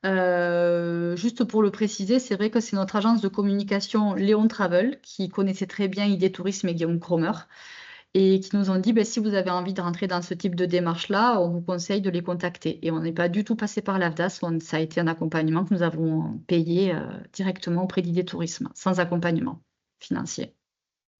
[SPEAKER 2] Juste pour le préciser, c'est vrai que c'est notre agence de communication Léon Travel qui connaissait très bien ID Tourisme et Guillaume Cromer et qui nous ont dit si vous avez envie de rentrer dans ce type de démarche-là, on vous conseille de les contacter. Et on n'est pas du tout passé par l'AFDAS, ça a été un accompagnement que nous avons payé directement auprès d'ID Tourisme, sans accompagnement financier.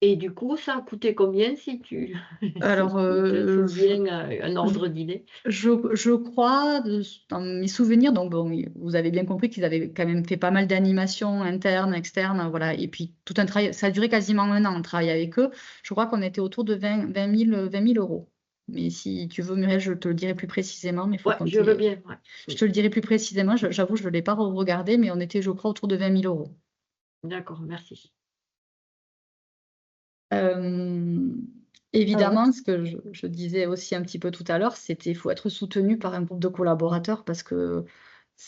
[SPEAKER 3] Et du coup, ça a coûté combien si tu
[SPEAKER 2] Alors,
[SPEAKER 3] te souviens un ordre d'idée?
[SPEAKER 2] Je crois, dans mes souvenirs, donc bon, vous avez bien compris qu'ils avaient quand même fait pas mal d'animations internes, externes, voilà, et puis tout un travail, ça a duré quasiment un an, on travaille avec eux. Je crois qu'on était autour de 20 000 euros. Mais si tu veux, Muriel, je te le dirai plus précisément, mais il faut
[SPEAKER 3] Ouais,
[SPEAKER 2] compter.
[SPEAKER 3] je veux bien. Ouais.
[SPEAKER 2] Je te le dirai plus précisément, j'avoue, je ne l'ai pas regardé, mais on était, je crois, autour de 20 000 euros.
[SPEAKER 3] D'accord, merci.
[SPEAKER 2] Évidemment, ce que je disais aussi un petit peu tout à l'heure, c'était qu'il faut être soutenu par un groupe de collaborateurs parce que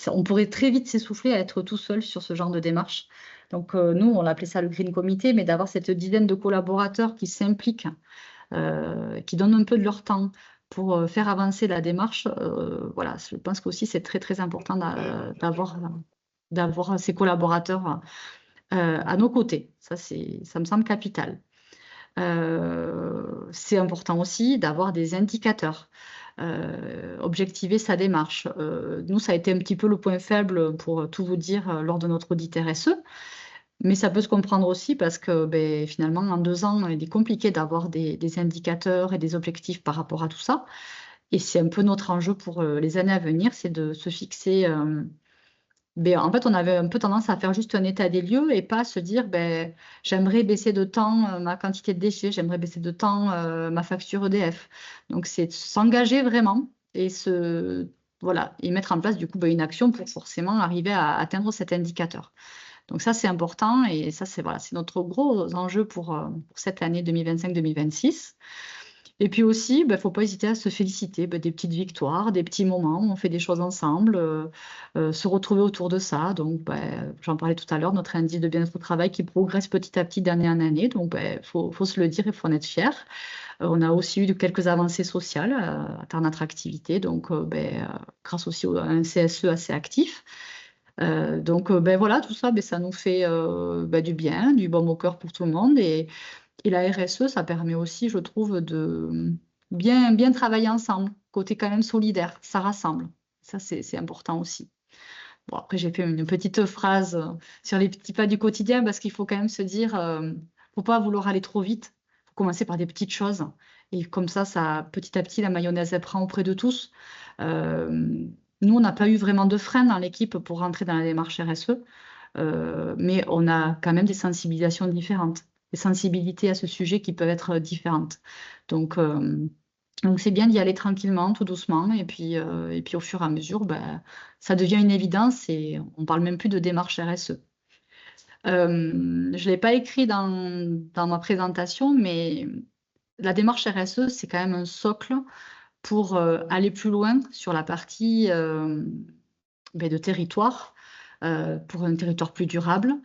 [SPEAKER 2] on pourrait très vite s'essouffler à être tout seul sur ce genre de démarche. Donc nous, on appelait ça le Green Committee, mais d'avoir cette dizaine de collaborateurs qui s'impliquent, qui donnent un peu de leur temps pour faire avancer la démarche, voilà, je pense qu'aussi c'est très très important d'avoir ces collaborateurs à nos côtés. Ça me semble capital. C'est important aussi d'avoir des indicateurs, objectiver sa démarche. Nous, ça a été un petit peu le point faible, pour tout vous dire, lors de notre audit RSE. Mais ça peut se comprendre aussi parce que finalement, en 2 ans, il est compliqué d'avoir des indicateurs et des objectifs par rapport à tout ça. Et c'est un peu notre enjeu pour les années à venir, c'est de se fixer... en fait, on avait un peu tendance à faire juste un état des lieux et pas se dire j'aimerais baisser de temps ma quantité de déchets, j'aimerais baisser de temps ma facture EDF. Donc, c'est de s'engager vraiment et voilà, et mettre en place du coup une action pour forcément arriver à atteindre cet indicateur. Donc, ça, c'est important et ça, c'est notre gros enjeu pour cette année 2025-2026. Et puis aussi, il ne faut pas hésiter à se féliciter des petites victoires, des petits moments où on fait des choses ensemble, se retrouver autour de ça. Donc, j'en parlais tout à l'heure, notre indice de bien-être au travail qui progresse petit à petit d'année en année. Donc, faut se le dire, il faut en être fier. On a aussi eu quelques avancées sociales à notre activité, donc grâce aussi à un CSE assez actif. Donc voilà, tout ça, ça nous fait du bien, du baume au cœur pour tout le monde. Et la RSE, ça permet aussi, je trouve, de bien travailler ensemble, côté quand même solidaire, ça rassemble. Ça, c'est important aussi. Bon, après, j'ai fait une petite phrase sur les petits pas du quotidien parce qu'il faut quand même se dire, faut pas vouloir aller trop vite. Faut commencer par des petites choses. Et comme ça, petit à petit, la mayonnaise, elle prend auprès de tous. Euh, Nous, on n'a pas eu vraiment de frein dans l'équipe pour rentrer dans la démarche RSE, mais on a quand même des sensibilisations différentes, des sensibilités à ce sujet qui peuvent être différentes. Donc, donc c'est bien d'y aller tranquillement, tout doucement, et puis au fur et à mesure, ça devient une évidence et on parle même plus de démarche RSE. Je ne l'ai pas écrit dans ma présentation, mais la démarche RSE, c'est quand même un socle pour aller plus loin sur la partie de territoire, pour un territoire plus durable.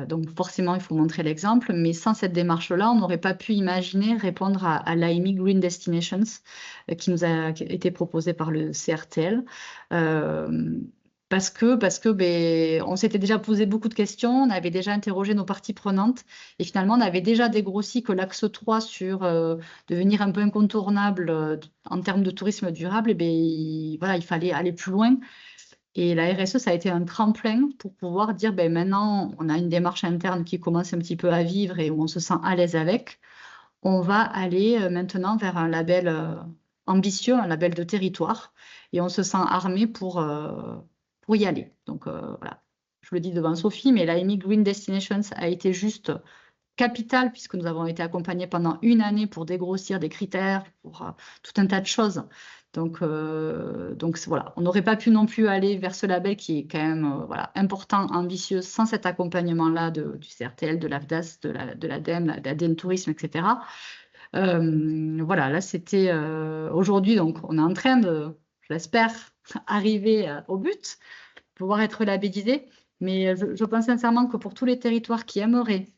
[SPEAKER 2] Donc forcément, il faut montrer l'exemple, mais sans cette démarche-là, on n'aurait pas pu imaginer répondre à l'AMI Green Destinations qui nous a été proposée par le CRTL. Parce que on s'était déjà posé beaucoup de questions, on avait déjà interrogé nos parties prenantes et finalement on avait déjà dégrossi que l'axe 3 sur devenir un peu incontournable en termes de tourisme durable, voilà, il fallait aller plus loin. Et la RSE, ça a été un tremplin pour pouvoir dire, maintenant, on a une démarche interne qui commence un petit peu à vivre et où on se sent à l'aise avec. On va aller maintenant vers un label ambitieux, un label de territoire, et on se sent armé pour y aller. Donc voilà, je le dis devant Sophie, mais l'AMI Green Destinations a été juste capital puisque nous avons été accompagnés pendant une année pour dégrossir des critères, pour tout un tas de choses. Donc voilà, on n'aurait pas pu non plus aller vers ce label qui est quand même voilà, important, ambitieux, sans cet accompagnement-là du CRTL, de l'AFDAS, de l'ADEME, de l'ADEME Tourisme, etc. Voilà, là c'était aujourd'hui, donc on est en train de, je l'espère, arriver au but, pouvoir être labellisé. Mais je pense sincèrement que pour tous les territoires qui aimeraient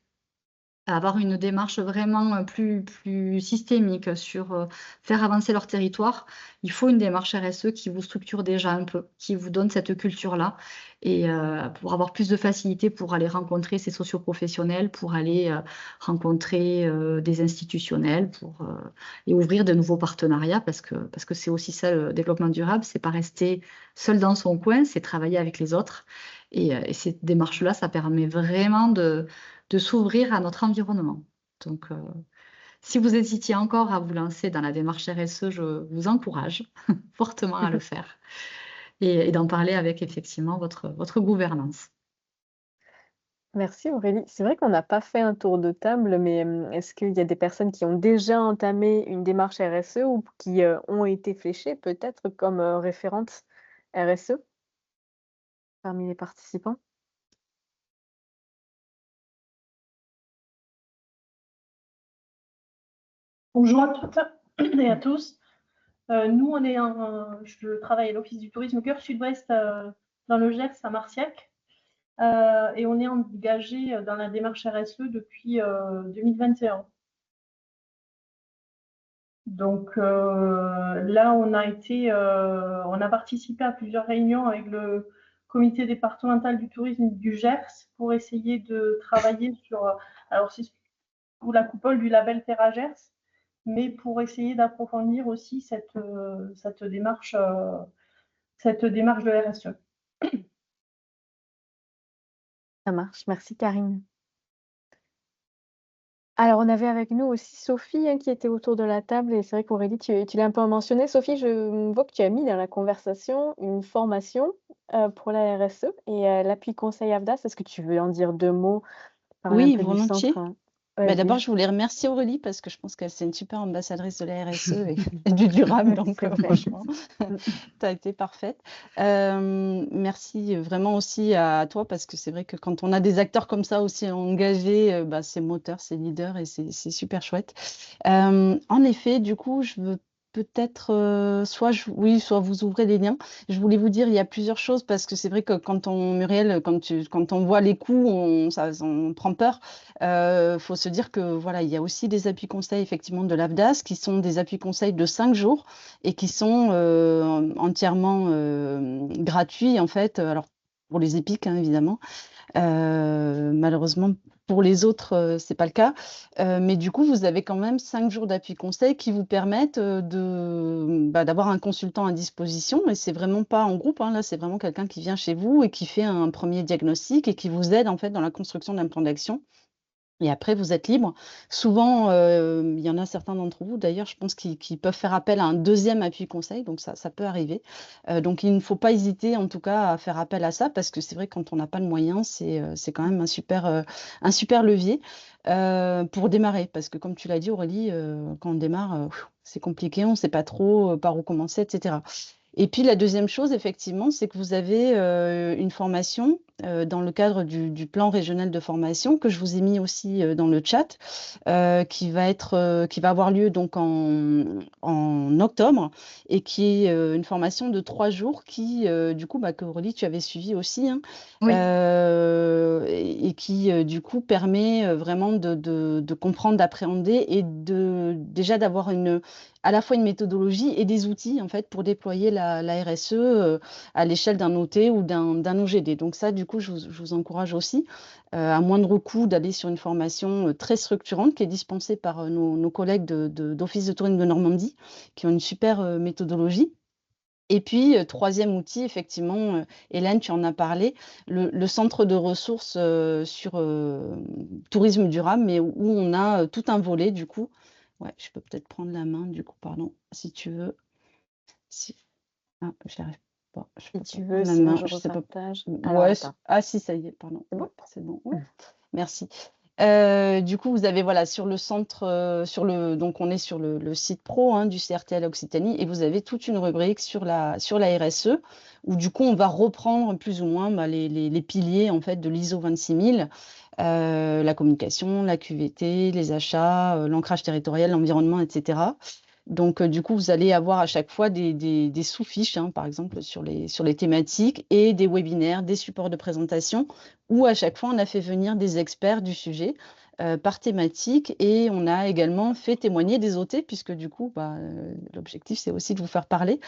[SPEAKER 2] avoir une démarche vraiment plus systémique sur faire avancer leur territoire, il faut une démarche RSE qui vous structure déjà un peu, qui vous donne cette culture-là, et pour avoir plus de facilité pour aller rencontrer ces socioprofessionnels, pour aller rencontrer des institutionnels, et ouvrir de nouveaux partenariats, parce que c'est aussi ça le développement durable, c'est pas rester seul dans son coin, c'est travailler avec les autres. Et cette démarche-là, ça permet vraiment de s'ouvrir à notre environnement. Donc, si vous hésitiez encore à vous lancer dans la démarche RSE, je vous encourage fortement à le faire et d'en parler avec effectivement votre gouvernance.
[SPEAKER 1] Merci Aurélie. C'est vrai qu'on n'a pas fait un tour de table, mais est-ce qu'il y a des personnes qui ont déjà entamé une démarche RSE ou qui ont été fléchées peut-être comme référentes RSE parmi les participants?
[SPEAKER 4] Bonjour à toutes et à tous. Nous, je travaille à l'Office du tourisme au cœur sud-ouest dans le Gers à Marciac. Et on est engagé dans la démarche RSE depuis 2021. Donc là, on a participé à plusieurs réunions avec le comité départemental du tourisme du Gers pour essayer de travailler sur, alors c'est sous la coupole du label Terra Gers, mais pour essayer d'approfondir aussi cette démarche de RSE.
[SPEAKER 1] Ça marche, merci Karine. Alors, on avait avec nous aussi Sophie qui était autour de la table et c'est vrai qu'Aurélie, tu l'as un peu mentionné. Sophie, je vois que tu as mis dans la conversation une formation pour la RSE et l'appui conseil AFDAS. Est-ce que tu veux en dire 2 mots, parler un
[SPEAKER 5] Oui,
[SPEAKER 1] peu du
[SPEAKER 5] volontiers.
[SPEAKER 1] centre?
[SPEAKER 5] D'abord,
[SPEAKER 1] Vas-y.
[SPEAKER 5] je voulais remercier Aurélie parce que je pense que c'est une super ambassadrice de la RSE et du durable. Donc,
[SPEAKER 1] C'est vrai.
[SPEAKER 5] franchement, tu as été parfaite. Merci vraiment aussi à toi parce que c'est vrai que quand on a des acteurs comme ça aussi engagés, c'est moteur, c'est leader et c'est super chouette. En effet, du coup, je veux peut-être, soit vous ouvrez les liens. Je voulais vous dire, il y a plusieurs choses parce que c'est vrai que Muriel, quand on voit les coûts, on prend peur. Faut se dire que voilà, il y a aussi des appuis conseils effectivement de l'AFDAS qui sont des appuis conseils de 5 jours et qui sont entièrement gratuits en fait. Alors pour les EPIC, hein, évidemment. Malheureusement, pour les autres, c'est pas le cas. Mais du coup, vous avez quand même 5 jours d'appui conseil qui vous permettent d'avoir un consultant à disposition. Et c'est vraiment pas en groupe, hein, là, c'est vraiment quelqu'un qui vient chez vous et qui fait un premier diagnostic et qui vous aide en fait dans la construction d'un plan d'action. Et après, vous êtes libre. Souvent, il y en a certains d'entre vous, d'ailleurs, je pense, qui peuvent faire appel à un deuxième appui conseil, donc ça peut arriver. Donc, il ne faut pas hésiter, en tout cas, à faire appel à ça, parce que c'est vrai que quand on n'a pas de moyens, c'est quand même un super levier pour démarrer. Parce que, comme tu l'as dit, Aurélie, quand on démarre, c'est compliqué, on ne sait pas trop par où commencer, etc. Et puis la deuxième chose, effectivement, c'est que vous avez une formation dans le cadre du plan régional de formation que je vous ai mis aussi dans le chat, qui va avoir lieu donc en octobre et qui est une formation de 3 jours qui, du coup, que Aurélie, tu avais suivi aussi, hein,
[SPEAKER 2] Oui.
[SPEAKER 5] et qui, du coup, permet vraiment de comprendre, d'appréhender et déjà d'avoir à la fois une méthodologie et des outils en fait pour déployer la RSE à l'échelle d'un OT ou d'un OGD. Donc ça, du coup, je vous encourage aussi, à moindre coût, d'aller sur une formation très structurante qui est dispensée par nos collègues d'Office de tourisme de Normandie, qui ont une super méthodologie. Et puis, troisième outil, effectivement, Hélène, tu en as parlé, le centre de ressources sur tourisme durable, mais où on a tout un volet, du coup. Ouais, je peux peut-être prendre la main, du coup, pardon, si tu veux. Ah, j'y arrive pas. Je peux
[SPEAKER 1] Si tu
[SPEAKER 5] pas
[SPEAKER 1] veux,
[SPEAKER 5] prendre la
[SPEAKER 1] sinon
[SPEAKER 5] main.
[SPEAKER 1] je
[SPEAKER 5] Je sais pas.
[SPEAKER 1] repartage.
[SPEAKER 5] Ouais.
[SPEAKER 1] Alors, attends.
[SPEAKER 5] Ah, si, ça y est, pardon.
[SPEAKER 1] C'est bon?
[SPEAKER 5] Ouais, c'est bon. Ouais. Merci. Du coup, vous avez voilà sur le centre, donc on est sur le site pro hein, du CRTL Occitanie et vous avez toute une rubrique sur la RSE où du coup on va reprendre plus ou moins les piliers en fait de l'ISO 26000, la communication, la QVT, les achats, l'ancrage territorial, l'environnement, etc. Donc, du coup, vous allez avoir à chaque fois des sous-fiches, hein, par exemple, sur les thématiques et des webinaires, des supports de présentation, où à chaque fois, on a fait venir des experts du sujet par thématique et on a également fait témoigner des OT, puisque du coup, l'objectif, c'est aussi de vous faire parler,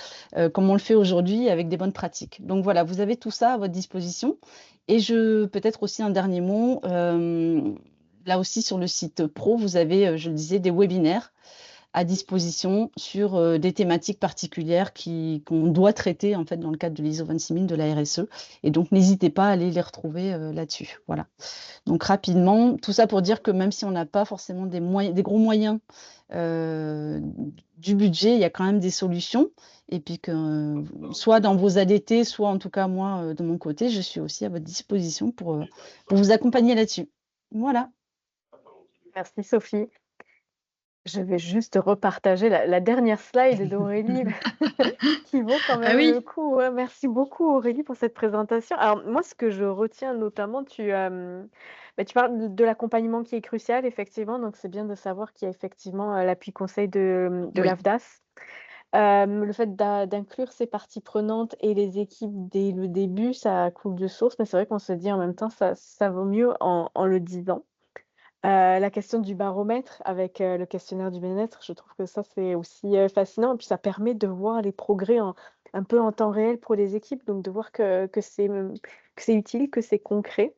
[SPEAKER 5] comme on le fait aujourd'hui avec des bonnes pratiques. Donc voilà, vous avez tout ça à votre disposition. Et peut-être aussi un dernier mot, là aussi sur le site pro, vous avez, je le disais, des webinaires à disposition sur des thématiques particulières qu'on doit traiter en fait dans le cadre de l'ISO 26000 de la RSE. Et donc n'hésitez pas à aller les retrouver là-dessus. Voilà. Donc rapidement, tout ça pour dire que même si on n'a pas forcément des gros moyens du budget, il y a quand même des solutions. Et puis que soit dans vos ADT, soit en tout cas moi de mon côté, je suis aussi à votre disposition pour vous accompagner là-dessus. Voilà.
[SPEAKER 1] Merci Sophie. Je vais juste repartager la dernière slide d'Aurélie qui vaut quand même le coup. Ouais, merci beaucoup Aurélie pour cette présentation. Alors moi, ce que je retiens notamment, tu parles de l'accompagnement qui est crucial, effectivement. Donc c'est bien de savoir qu'il y a effectivement l'appui conseil de l'AFDAS. Le fait d'inclure ces parties prenantes et les équipes dès le début, ça coule de source, mais c'est vrai qu'on se dit en même temps, ça vaut mieux en le disant. La question du baromètre avec le questionnaire du bien-être, je trouve que ça, c'est aussi fascinant. Et puis, ça permet de voir les progrès un peu en temps réel pour les équipes. Donc, de voir que c'est utile, que c'est concret,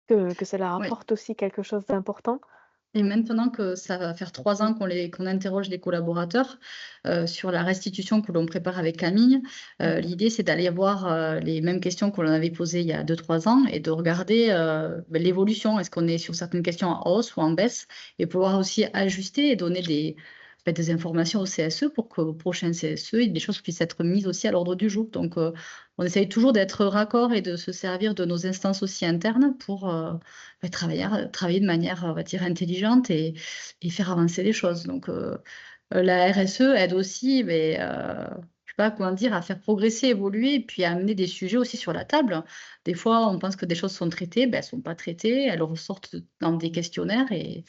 [SPEAKER 1] que ça leur apporte aussi quelque chose d'important.
[SPEAKER 2] Et maintenant que ça va faire 3 ans qu'on interroge les collaborateurs sur la restitution que l'on prépare avec Camille, l'idée c'est d'aller voir les mêmes questions que l'on avait posées il y a 2-3 ans et de regarder l'évolution. Est-ce qu'on est sur certaines questions en hausse ou en baisse et pouvoir aussi ajuster et donner des informations au CSE pour qu'au prochain CSE, des choses puissent être mises aussi à l'ordre du jour. Donc, on essaye toujours d'être raccord et de se servir de nos instances aussi internes pour travailler de manière, on va dire, intelligente et faire avancer les choses. Donc, la RSE aide aussi, sais pas comment dire, à faire progresser, évoluer, et puis à amener des sujets aussi sur la table. Des fois, on pense que des choses sont traitées, ben, elles sont pas traitées, elles ressortent dans des questionnaires, et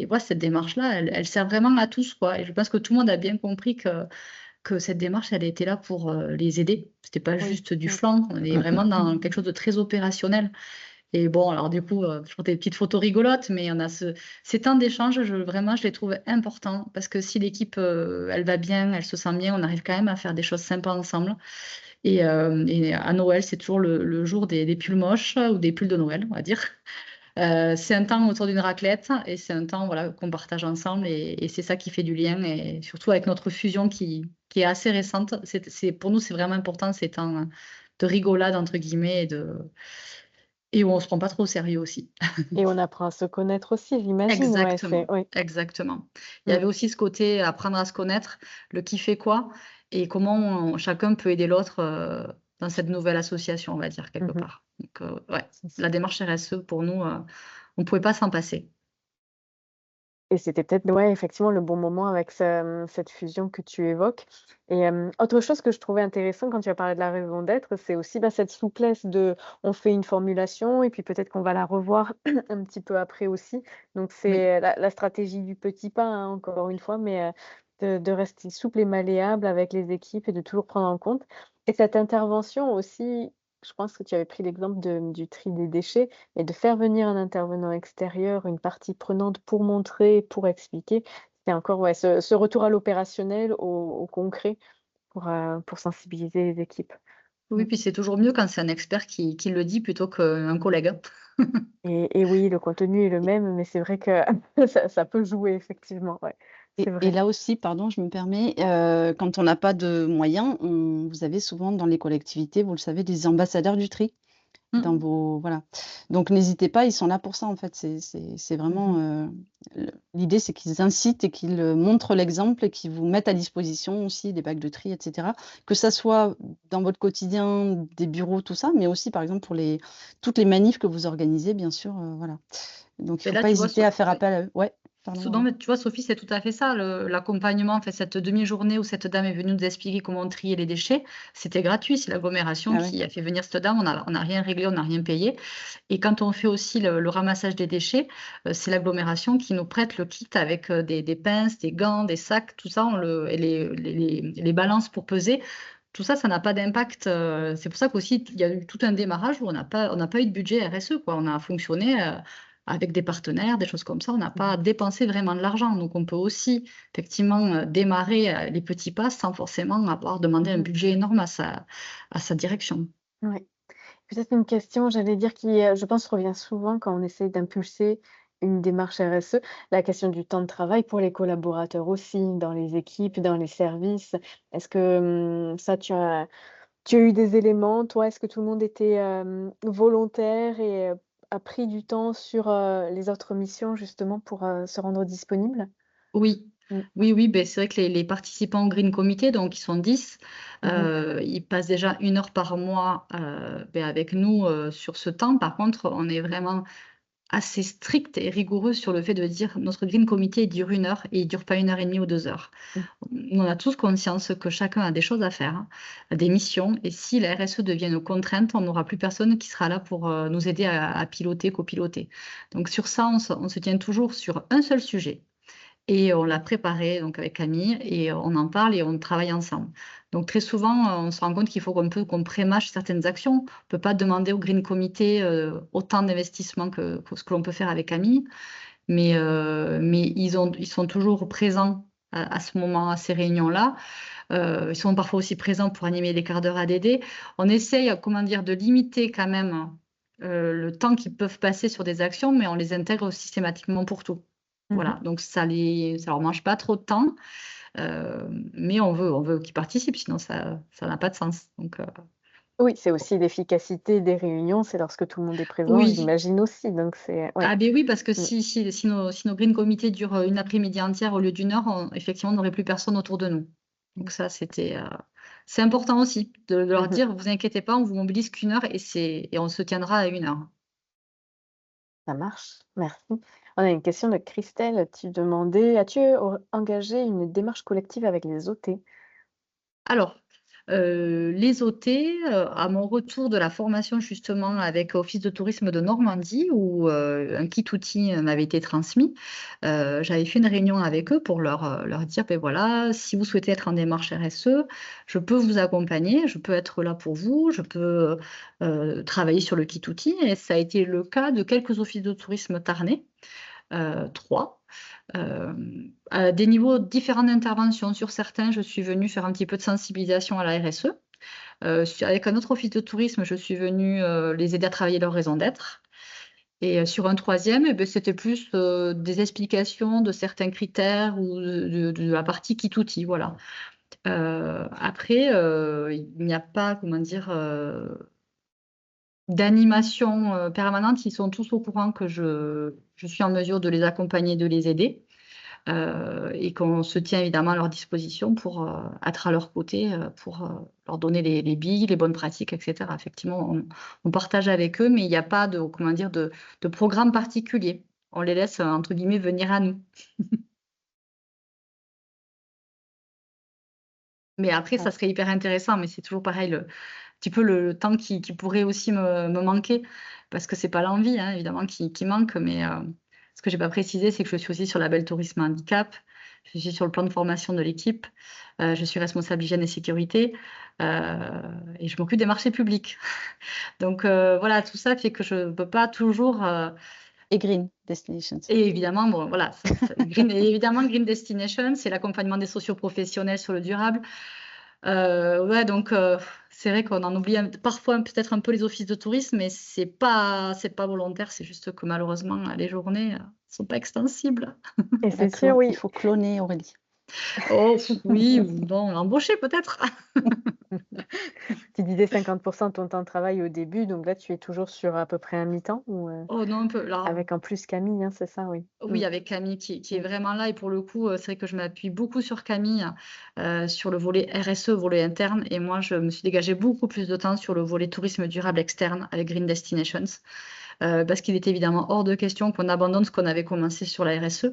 [SPEAKER 2] voilà, cette démarche-là, elle sert vraiment à tous, quoi. Et je pense que tout le monde a bien compris que cette démarche, elle était là pour les aider. C'était pas
[SPEAKER 1] Oui.
[SPEAKER 2] juste du flan, on est vraiment dans quelque chose de très opérationnel. Et bon, alors du coup, je prends des petites photos rigolotes, mais on a ces temps d'échange, vraiment, je les trouve importants, parce que si l'équipe, elle va bien, elle se sent bien, on arrive quand même à faire des choses sympas ensemble. Et à Noël, c'est toujours le jour des pulls moches ou des pulls de Noël, on va dire. C'est un temps autour d'une raclette, et c'est un temps, voilà, qu'on partage ensemble, et c'est ça qui fait du lien, et surtout avec notre fusion qui est assez récente. Pour nous, c'est vraiment important ces temps de rigolade, entre guillemets, et où on se prend pas trop au sérieux aussi.
[SPEAKER 1] Et on apprend à se connaître aussi, j'imagine. Ouais,
[SPEAKER 2] Exactement,
[SPEAKER 1] oui.
[SPEAKER 2] exactement. Il y
[SPEAKER 1] Mm.
[SPEAKER 2] avait aussi ce côté apprendre à se connaître, le qui fait quoi, et comment chacun peut aider l'autre dans cette nouvelle association, on va dire, quelque
[SPEAKER 1] Mhm.
[SPEAKER 2] part. Donc, ouais,
[SPEAKER 1] C'est ça.
[SPEAKER 2] la démarche RSE, pour nous, on ne pouvait pas s'en passer.
[SPEAKER 1] Et c'était peut-être, ouais, effectivement, le bon moment avec cette fusion que tu évoques. Et autre chose que je trouvais intéressant quand tu as parlé de la raison d'être, c'est aussi bah, cette souplesse de on fait une formulation et puis peut-être qu'on va la revoir un petit peu après aussi. Donc,
[SPEAKER 2] Oui.
[SPEAKER 1] c'est la stratégie du petit pas, hein, encore une fois, mais de rester souple et malléable avec les équipes et de toujours prendre en compte. Et cette intervention aussi, je pense que tu avais pris l'exemple du tri des déchets. Et de faire venir un intervenant extérieur, une partie prenante pour montrer, pour expliquer, c'est encore ouais, ce retour à l'opérationnel, au concret pour sensibiliser les équipes. Mmh.
[SPEAKER 2] Oui, puis c'est toujours mieux quand c'est un expert qui le dit plutôt qu'un collègue.
[SPEAKER 1] Et oui, le contenu est le même, mais c'est vrai que ça peut jouer effectivement, ouais, c'est
[SPEAKER 5] Et
[SPEAKER 1] vrai.
[SPEAKER 5] là aussi, pardon, je me permets, quand on n'a pas de moyens, vous avez souvent dans les collectivités, vous le savez, des ambassadeurs du tri dans
[SPEAKER 2] Mm.
[SPEAKER 5] vos voilà. Donc n'hésitez pas, ils sont là pour ça en fait. C'est vraiment,
[SPEAKER 1] Mmh.
[SPEAKER 5] l'idée c'est qu'ils incitent et qu'ils, montrent l'exemple et qu'ils vous mettent à disposition aussi des bacs de tri et cetera. Que ça soit dans votre quotidien, des bureaux, tout ça, mais aussi par exemple pour toutes les manifs que vous organisez bien sûr, voilà. Donc il
[SPEAKER 2] Et
[SPEAKER 5] faut
[SPEAKER 2] là,
[SPEAKER 5] pas
[SPEAKER 2] tu vois,
[SPEAKER 5] hésiter à faire appel à eux. Ouais, pardon,
[SPEAKER 2] Non,
[SPEAKER 5] vas-y.
[SPEAKER 2] mais tu vois, Sophie, c'est tout à fait ça. L'accompagnement, en fait, cette demi-journée où cette dame est venue nous expliquer comment trier les déchets, c'était gratuit. C'est l'agglomération
[SPEAKER 5] Ah ouais.
[SPEAKER 2] qui a fait venir cette dame. On n'a rien réglé, on n'a rien payé. Et quand on fait aussi le ramassage des déchets, c'est l'agglomération qui nous prête le kit avec des pinces, des gants, des sacs, tout ça, et les balances pour peser. Tout ça, ça n'a pas d'impact. C'est pour ça qu'aussi, il y a eu tout un démarrage où on n'a pas eu de budget RSE, quoi. On a fonctionné avec des partenaires, des choses comme ça. On n'a pas
[SPEAKER 1] Mmh.
[SPEAKER 2] dépensé vraiment de l'argent. Donc, on peut aussi, effectivement, démarrer les petits pas sans forcément avoir demandé un
[SPEAKER 1] Mmh.
[SPEAKER 2] budget énorme à sa direction.
[SPEAKER 1] Ouais. Peut-être une question, j'allais dire, qui, je pense, revient souvent quand on essaie d'impulser une démarche RSE, la question du temps de travail pour les collaborateurs aussi, dans les équipes, dans les services. Est-ce que, ça, tu as eu des éléments, toi? Est-ce que tout le monde était, volontaire et a pris du temps sur, les autres missions justement pour, se rendre disponible?
[SPEAKER 2] Oui,
[SPEAKER 1] Mmh.
[SPEAKER 2] oui, oui, ben c'est vrai que les participants au Green Committee, donc ils sont 10,
[SPEAKER 1] Mmh.
[SPEAKER 2] ils passent déjà 1 heure par mois, avec nous, sur ce temps. Par contre, on est vraiment assez strict et rigoureux sur le fait de dire: «Notre Green Committee, il dure 1 heure et il dure pas 1 heure et demie ou 2 heures».
[SPEAKER 1] Mmh.
[SPEAKER 2] Nous, on a tous conscience que chacun a des choses à faire, hein, des missions, et si la RSE devient une contrainte, on n'aura plus personne qui sera là pour, nous aider à piloter, copiloter. Donc sur ça, on se tient toujours sur un seul sujet. Et on l'a préparé donc avec Camille, et on en parle et on travaille ensemble. Donc très souvent, on se rend compte qu'il faut qu'on prémâche certaines actions. On ne peut pas demander au Green Committee, autant d'investissement que ce que l'on peut faire avec Camille, mais ils sont toujours présents à ce moment, à ces réunions-là. Ils sont parfois aussi présents pour animer les quarts d'heure ADD. On essaye, comment dire, de limiter quand même, le temps qu'ils peuvent passer sur des actions, mais on les intègre systématiquement pour tout.
[SPEAKER 1] Mmh.
[SPEAKER 2] Voilà, donc ça leur mange pas trop de temps, mais on veut qu'ils participent, sinon ça n'a pas de sens. Donc,
[SPEAKER 1] Oui, c'est aussi l'efficacité des réunions, c'est lorsque tout le monde est présent,
[SPEAKER 2] oui.
[SPEAKER 1] j'imagine aussi, donc c'est ouais.
[SPEAKER 2] Ah beh, oui, parce que
[SPEAKER 1] Mmh.
[SPEAKER 2] si nos green comités durent, une après-midi entière au lieu d'1 heure, effectivement, on n'aurait plus personne autour de nous. Donc
[SPEAKER 1] Mmh.
[SPEAKER 2] ça, c'est important aussi de leur
[SPEAKER 1] Mmh.
[SPEAKER 2] dire: «Vous inquiétez pas, on vous mobilise qu'1 heure, et on se tiendra à 1 heure».
[SPEAKER 1] Ça marche, merci. On a une question de Christelle. Tu demandais: «As-tu engagé une démarche collective avec les OT?»
[SPEAKER 2] Alors, les OT, à mon retour de la formation justement avec Office de tourisme de Normandie où, un kit outil, m'avait été transmis, j'avais fait une réunion avec eux pour leur dire: «Beh, voilà, si vous souhaitez être en démarche RSE, je peux vous accompagner, je peux être là pour vous, je peux, travailler sur le kit outil» et ça a été le cas de quelques offices de tourisme tarnais, 3. À des niveaux différents d'intervention. Sur certains, je suis venue faire un petit peu de sensibilisation à la RSE. Avec un autre office de tourisme, je suis venue, les aider à travailler leur raison d'être et sur un troisième, beh, c'était plus, des explications de certains critères ou de la partie kit outil, voilà. Après, il n'y a pas, comment dire, d'animation, permanente. Ils sont tous au courant que je suis en mesure de les accompagner, de les aider. Et qu'on se tient évidemment à leur disposition pour, être à leur côté, pour, leur donner les billes, les bonnes pratiques et cetera. Effectivement, on partage avec eux, mais il n'y a pas de, comment dire, de programme particulier. On les laisse, entre guillemets, «venir à nous». Mais après, ça
[SPEAKER 1] Ouais.
[SPEAKER 2] serait hyper intéressant, mais c'est toujours pareil, le petit peu le temps qui pourrait aussi me manquer, parce que c'est pas l'envie, hein, évidemment qui manque, mais ce que j'ai pas précisé, c'est que je suis aussi sur label tourisme handicap, je suis sur le plan de formation de l'équipe, je suis responsable hygiène et sécurité, et je m'occupe des marchés publics. Donc voilà, tout ça fait que je peux pas toujours,
[SPEAKER 5] Et Green Destinations.
[SPEAKER 2] et évidemment, bon voilà, Green Destination, c'est l'accompagnement des socioprofessionnels sur le durable. Ouais, donc c'est vrai qu'on en oublie parfois peut-être un peu les offices de tourisme, mais c'est pas volontaire, c'est juste que malheureusement, les journées, sont pas extensibles.
[SPEAKER 1] Et
[SPEAKER 5] La
[SPEAKER 1] c'est sûr,
[SPEAKER 5] Il
[SPEAKER 1] oui.
[SPEAKER 5] faut cloner Aurélie.
[SPEAKER 2] Oh oui ou non, embaucher peut-être?
[SPEAKER 1] Tu disais 50% de ton temps de travail au début, donc là, tu es toujours sur à peu près un mi-temps ou,
[SPEAKER 2] Oh non, un peu là.
[SPEAKER 1] avec en plus Camille, hein, c'est ça? Oui. Mmh.
[SPEAKER 2] Oui, avec Camille qui est
[SPEAKER 1] Mmh.
[SPEAKER 2] vraiment là et pour le coup, c'est vrai que je m'appuie beaucoup sur Camille, sur le volet RSE, volet interne et moi je me suis dégagée beaucoup plus de temps sur le volet tourisme durable externe avec Green Destinations. Parce qu'il est évidemment hors de question qu'on abandonne ce qu'on avait commencé sur la RSE,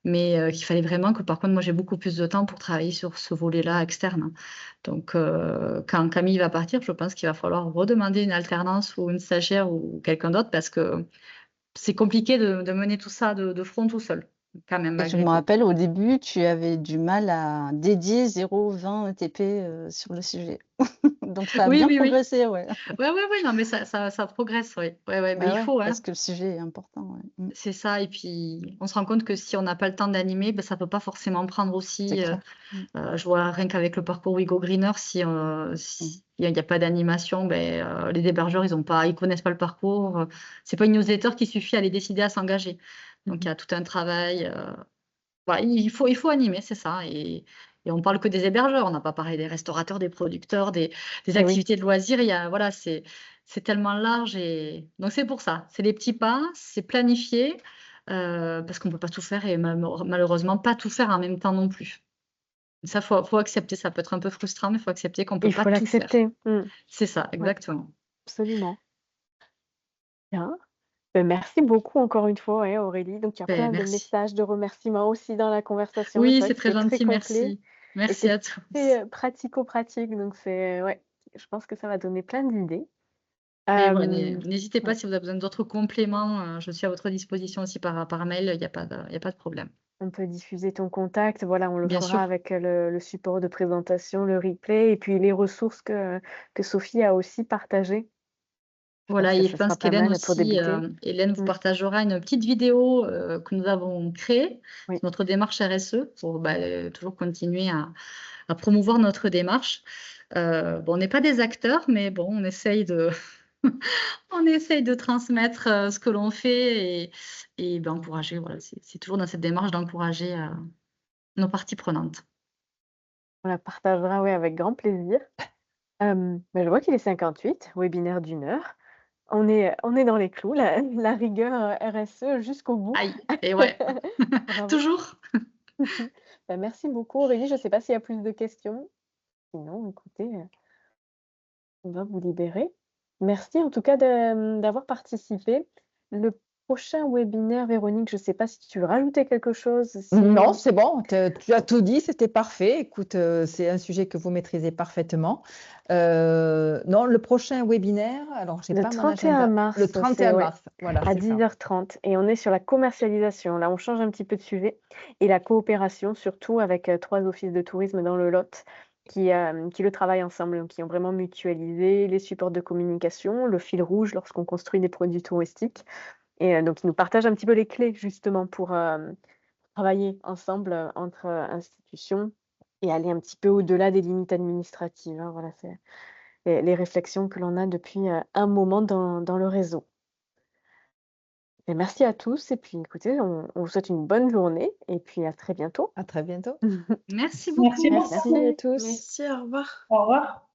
[SPEAKER 2] mais qu'il fallait vraiment que par contre moi j'ai beaucoup plus de temps pour travailler sur ce volet-là externe. Donc quand Camille va partir, je pense qu'il va falloir redemander une alternance ou une stagiaire ou quelqu'un d'autre parce que c'est compliqué de mener tout ça de front tout seul, quand même,
[SPEAKER 5] Et je
[SPEAKER 2] malgré
[SPEAKER 5] me
[SPEAKER 2] tout.
[SPEAKER 5] rappelle au début, tu avais du mal à dédier 0,20 ETP, sur le sujet. Donc ça a
[SPEAKER 2] Oui,
[SPEAKER 5] bien
[SPEAKER 2] oui, oui.
[SPEAKER 5] progressé, ouais.
[SPEAKER 2] Ouais, ouais, ouais, non, mais ça progresse, oui. Ouais, ouais, mais
[SPEAKER 5] Bah
[SPEAKER 2] il
[SPEAKER 5] ouais,
[SPEAKER 2] faut, hein.
[SPEAKER 5] parce que le sujet est important, ouais.
[SPEAKER 2] C'est ça et puis on se rend compte que si on n'a pas le temps d'animer, ça peut pas forcément prendre
[SPEAKER 5] C'est
[SPEAKER 2] aussi,
[SPEAKER 5] clair. Mmh.
[SPEAKER 2] je vois rien qu'avec le parcours We Go Greener, si,
[SPEAKER 5] Mmh.
[SPEAKER 2] s'il y a pas d'animation, les hébergeurs, ils connaissent pas le parcours, c'est pas une newsletter qui suffit à les décider à s'engager. Donc il y
[SPEAKER 5] Mmh.
[SPEAKER 2] a tout un travail, voilà, il faut animer, c'est ça et on parle que des hébergeurs, on n'a pas parlé des restaurateurs, des producteurs, des
[SPEAKER 1] Et oui.
[SPEAKER 2] activités de loisirs. Il y a voilà, c'est tellement large et donc c'est pour ça. C'est des petits pas, c'est planifié, parce qu'on peut pas tout faire et malheureusement pas tout faire en même temps non plus. Ça, faut accepter, ça peut être un peu frustrant, mais il faut accepter qu'on peut
[SPEAKER 1] Il
[SPEAKER 2] pas
[SPEAKER 1] faut
[SPEAKER 2] tout faire.
[SPEAKER 1] l'accepter. Mmh.
[SPEAKER 2] C'est ça,
[SPEAKER 1] Ouais,
[SPEAKER 2] exactement.
[SPEAKER 1] absolument. Bien. Merci beaucoup encore une fois, ouais, Aurélie. Donc il y a plein de
[SPEAKER 2] Merci.
[SPEAKER 1] messages de remerciements aussi dans la conversation, mais
[SPEAKER 2] Oui,
[SPEAKER 1] c'est vrai
[SPEAKER 2] c'est
[SPEAKER 1] que
[SPEAKER 2] très
[SPEAKER 1] c'était très
[SPEAKER 2] gentil,
[SPEAKER 1] complet
[SPEAKER 2] merci.
[SPEAKER 1] et
[SPEAKER 2] Merci
[SPEAKER 1] c'est
[SPEAKER 2] à tous.
[SPEAKER 1] très, pratico-pratique, donc c'est ouais, je pense que ça va donner plein d'idées.
[SPEAKER 2] Mais voilà,
[SPEAKER 1] Hem,
[SPEAKER 2] n'hésitez pas
[SPEAKER 1] ouais,
[SPEAKER 2] si vous avez besoin d'autres compléments, je suis à votre disposition aussi par mail, il y a pas de problème.
[SPEAKER 1] on peut diffuser ton contact, voilà, on le
[SPEAKER 2] Bien
[SPEAKER 1] fera
[SPEAKER 2] sûr.
[SPEAKER 1] avec, le support de présentation, le replay et puis les ressources que Sophie a aussi partagées. Je pense
[SPEAKER 2] Voilà
[SPEAKER 1] que
[SPEAKER 2] et je
[SPEAKER 1] ce sera
[SPEAKER 2] pense
[SPEAKER 1] pas
[SPEAKER 2] qu'Hélène
[SPEAKER 1] mal pour
[SPEAKER 2] aussi,
[SPEAKER 1] débuter.
[SPEAKER 2] Hélène vous
[SPEAKER 1] Mmh,
[SPEAKER 2] partagera une petite vidéo, que nous avons créée,
[SPEAKER 1] oui.
[SPEAKER 2] sur notre démarche RSE pour, toujours continuer à promouvoir notre démarche. Bon, on n'est pas des acteurs, mais bon, on essaye de on essaye de transmettre, ce que l'on fait et encourager, voilà, c'est toujours dans cette démarche d'encourager, nos parties prenantes.
[SPEAKER 1] On la partagera, ouais, avec grand plaisir. Je vois qu'il est 58, webinaire d'une heure. On est dans les clous, la rigueur, RSE jusqu'au bout.
[SPEAKER 2] Aïe et ouais,
[SPEAKER 1] Bravo.
[SPEAKER 2] toujours.
[SPEAKER 1] Merci beaucoup Aurélie. Je ne sais pas s'il y a plus de questions? Sinon, écoutez, on va vous libérer. Merci en tout cas d'avoir participé. Le prochain webinaire, Véronique, je ne sais pas si tu veux rajouter quelque chose.
[SPEAKER 6] Non, c'est bon, tu as tout dit, c'était parfait. Écoute, c'est un sujet que vous maîtrisez parfaitement. Non, le prochain webinaire, alors j'ai
[SPEAKER 1] Le
[SPEAKER 6] pas mon
[SPEAKER 1] 31
[SPEAKER 6] agenda.
[SPEAKER 1] mars,
[SPEAKER 6] Le 31
[SPEAKER 1] ouais,
[SPEAKER 6] mars, voilà,
[SPEAKER 1] à
[SPEAKER 6] c'est ça.
[SPEAKER 1] 10h30. Et on est sur la commercialisation. Là, on change un petit peu de sujet. Et la coopération, surtout avec 3 offices de tourisme dans le Lot qui le travaillent ensemble, qui ont vraiment mutualisé les supports de communication, le fil rouge lorsqu'on construit des produits touristiques. Et donc, ils nous partagent un petit peu les clés, justement, pour travailler ensemble entre institutions et aller un petit peu au-delà des limites administratives, hein. Voilà, c'est les réflexions que l'on a depuis un moment dans le réseau. Et merci à tous. Et puis, écoutez, on vous souhaite une bonne journée et puis à très bientôt.
[SPEAKER 6] À très bientôt.
[SPEAKER 2] Merci beaucoup.
[SPEAKER 4] Merci beaucoup.
[SPEAKER 1] Merci à tous.
[SPEAKER 7] Merci, au revoir.
[SPEAKER 4] Au revoir.